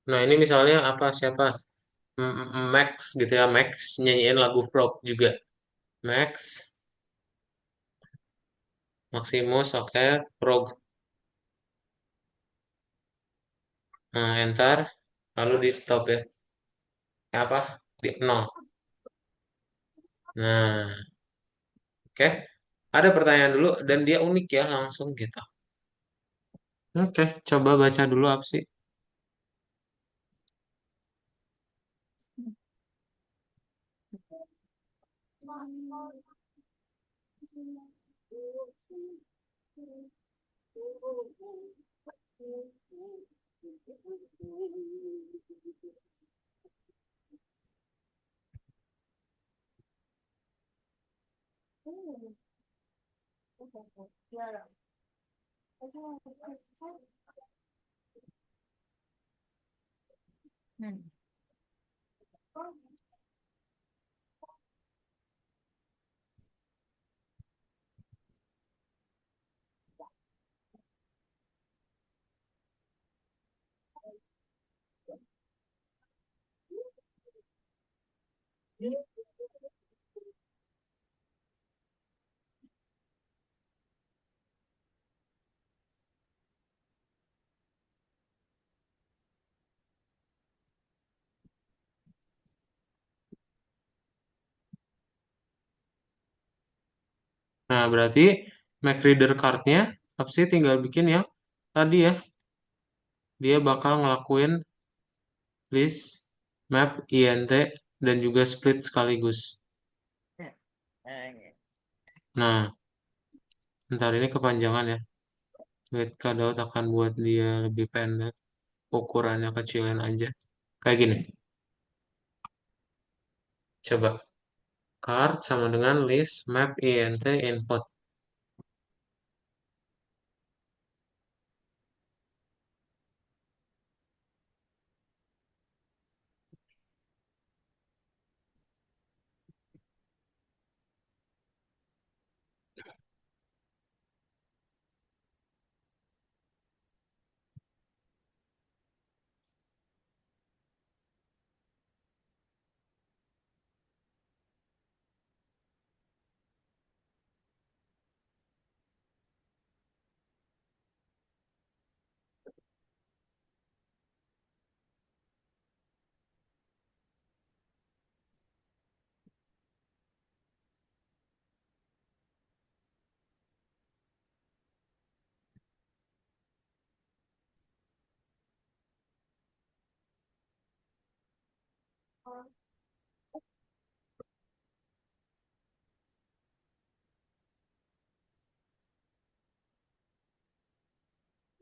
Nah, ini misalnya apa siapa? Max gitu ya, Max nyanyiin lagu prog juga. Max, Maximus, oke, prog. Nah, enter, lalu di stop ya. Apa? Di nol. Nah, oke. Ada pertanyaan dulu dan dia unik ya langsung gitu. Oke, coba baca dulu apa sih? Hmm. Nah, berarti Mac Reader Card-nya apa sih tinggal bikin yang tadi ya. Dia bakal ngelakuin list, map, int, dan juga split sekaligus. Eh, Nah, ntar ini kepanjangan ya. Wait, Daud akan buat dia lebih pendek. Ukurannya kecilin aja. Kayak gini. Coba. Card sama dengan list, map, int, input.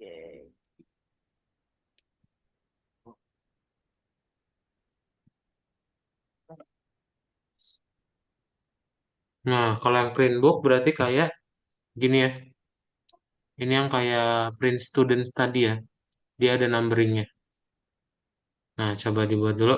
Oke. Nah, kalau yang print book berarti kayak gini ya. Ini yang kayak print student tadi ya. Dia ada numberingnya. Nah, coba dibuat dulu.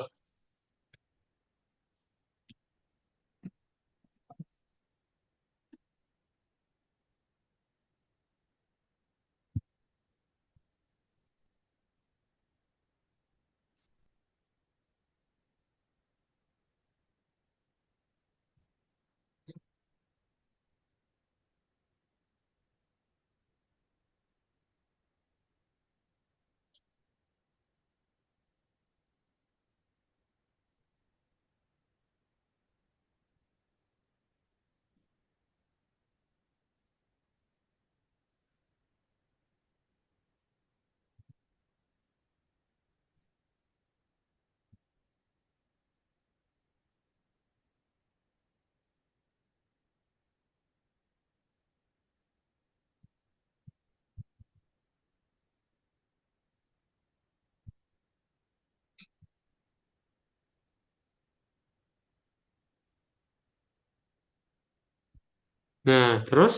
Nah, terus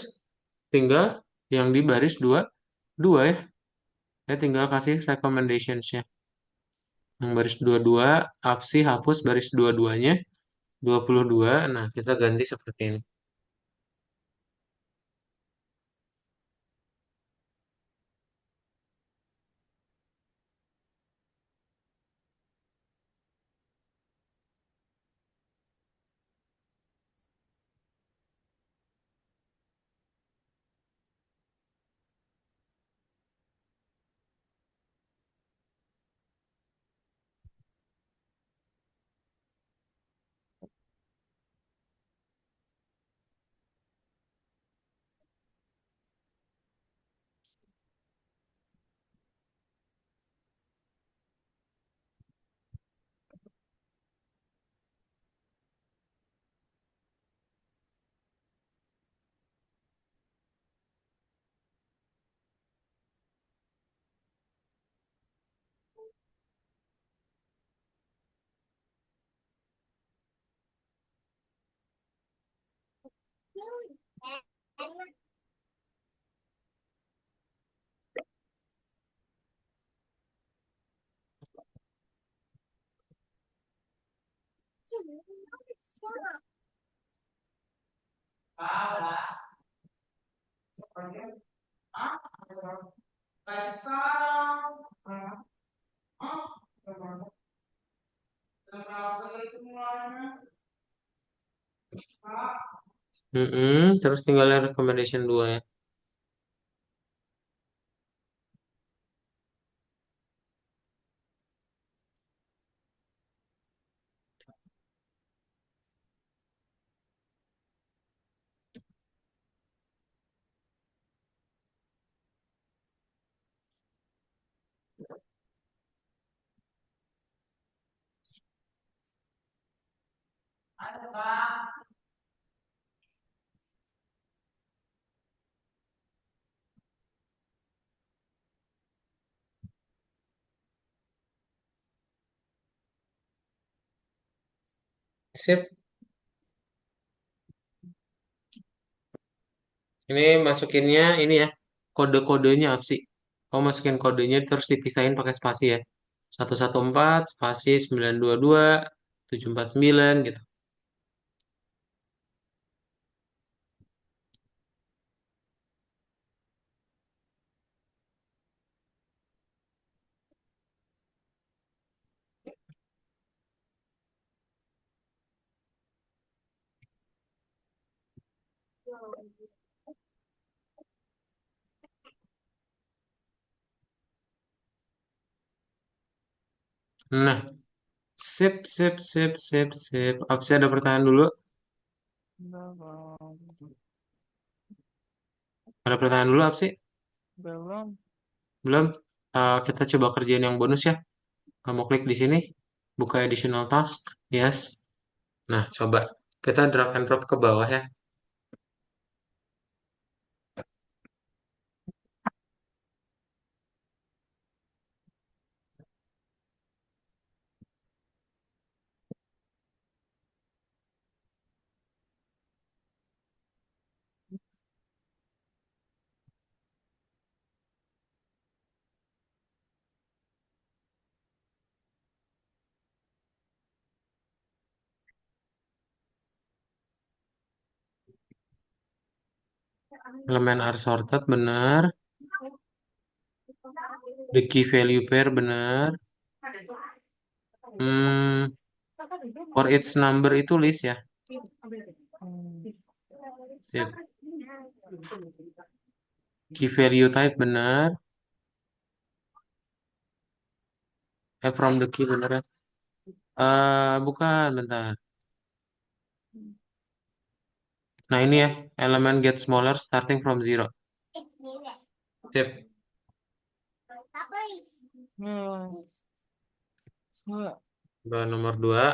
tinggal yang di baris dua, dua ya. Saya tinggal kasih recommendations-nya. Yang baris 22, absi hapus baris dua-duanya, 22. Nah, kita ganti seperti ini. Terus tinggal yang recommendation 2 ya. Sip. Ini masukinnya ini ya. Kode-kodenya apa sih? Kamu masukin kodenya terus dipisahin pakai spasi ya. 114 spasi 922 749 gitu. Nah, sip, sip, sip, sip, sip. Apa sih ada pertanyaan dulu? Belum. Ada pertanyaan dulu apa sih? Belum. Belum. Kita coba kerjain yang bonus ya. Kamu klik di sini, buka additional task. Yes. Nah, coba kita drag and drop ke bawah ya. Elemen are sorted benar. The key value pair benar. Hmm, for each number itu list ya. Hmm. Sip. Key value type benar. From the key benar ya. Bukan, bentar. Nah ini ya, elemen get smaller starting from zero. Sip. Hmm. Hmm. Nomor 2.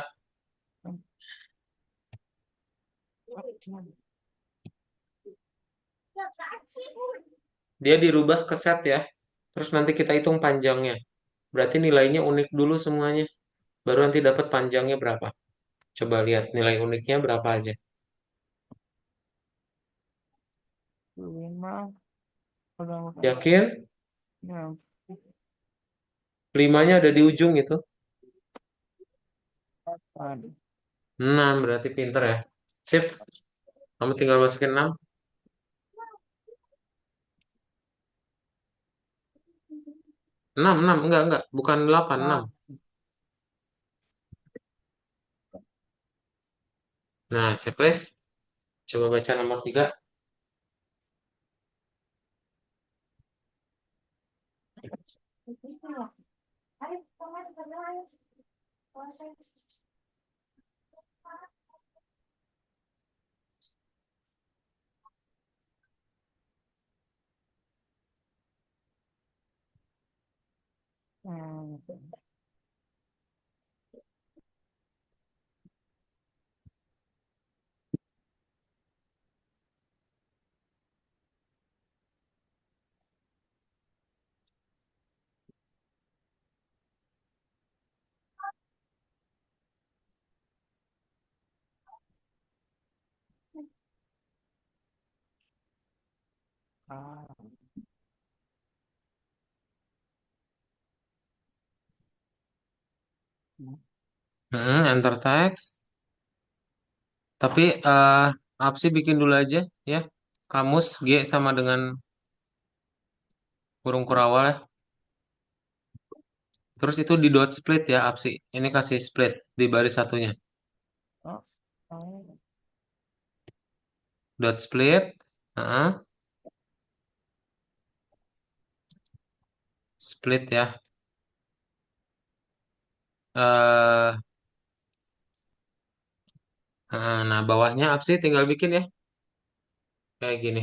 Dia dirubah ke set ya. Terus nanti kita hitung panjangnya. Berarti nilainya unik dulu semuanya. Baru nanti dapat panjangnya berapa. Coba lihat nilai uniknya berapa aja. 5. Udah. Yakin? Ya. 5-nya ada di ujung itu. Aduh. 6 berarti pinter ya. Sip, kamu tinggal masukin 6. 6 6 enggak, bukan 8 6. Ah, Nah, checklist. Coba baca nomor 3. hmm. Ah, Enter text. Tapi apa sih bikin dulu aja ya. Kamus G sama dengan kurung kurawal ya. Terus itu di dot split ya apsi. Ini kasih split di baris satunya. oh, oh. Dot split. Heeh, split ya. eh nah bawahnya apsi tinggal bikin ya. Kayak gini.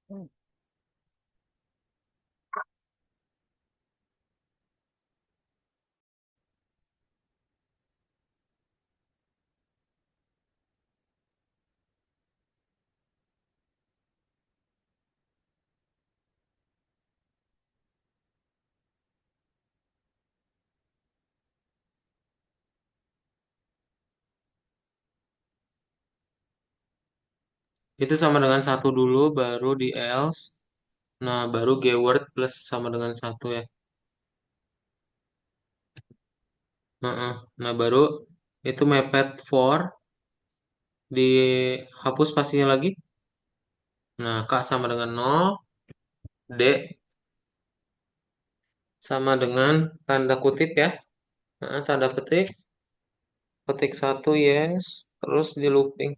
Hmm. Itu sama dengan satu dulu baru di else. Nah, baru keyword plus sama dengan satu ya. Heeh. Nah, baru itu mepet for dihapus pastinya lagi. Nah, K sama dengan nol, D sama dengan tanda kutip ya. Heeh, tanda petik, petik satu yes, terus di looping.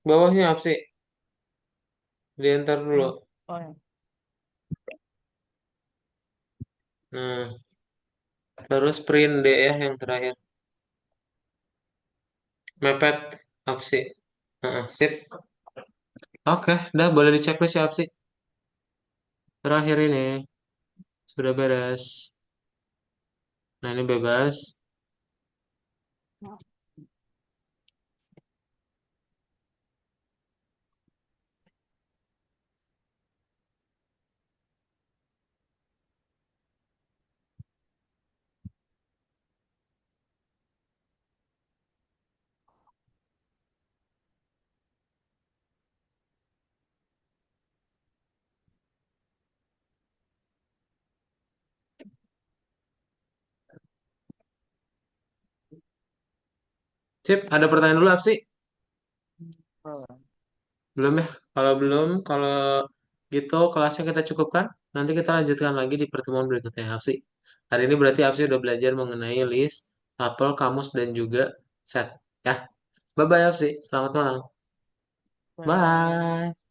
Bawahnya apa sih? Di enter dulu. Oh, oh, ya. Nah, terus print D ya yang terakhir. Mepet apa sih? Heeh, sip. Oke, dah boleh dicek ya apa sih? Terakhir ini sudah beres. Nah, ini bebas. Sip, ada pertanyaan dulu Apsi? Oh, Belum ya? Kalau belum, kalau gitu kelasnya kita cukupkan. Nanti kita lanjutkan lagi di pertemuan berikutnya, Apsi. Hari ini berarti Apsi udah belajar mengenai list, tabel, kamus, dan juga set. Ya, bye-bye Apsi. Selamat malam. bye. Bye.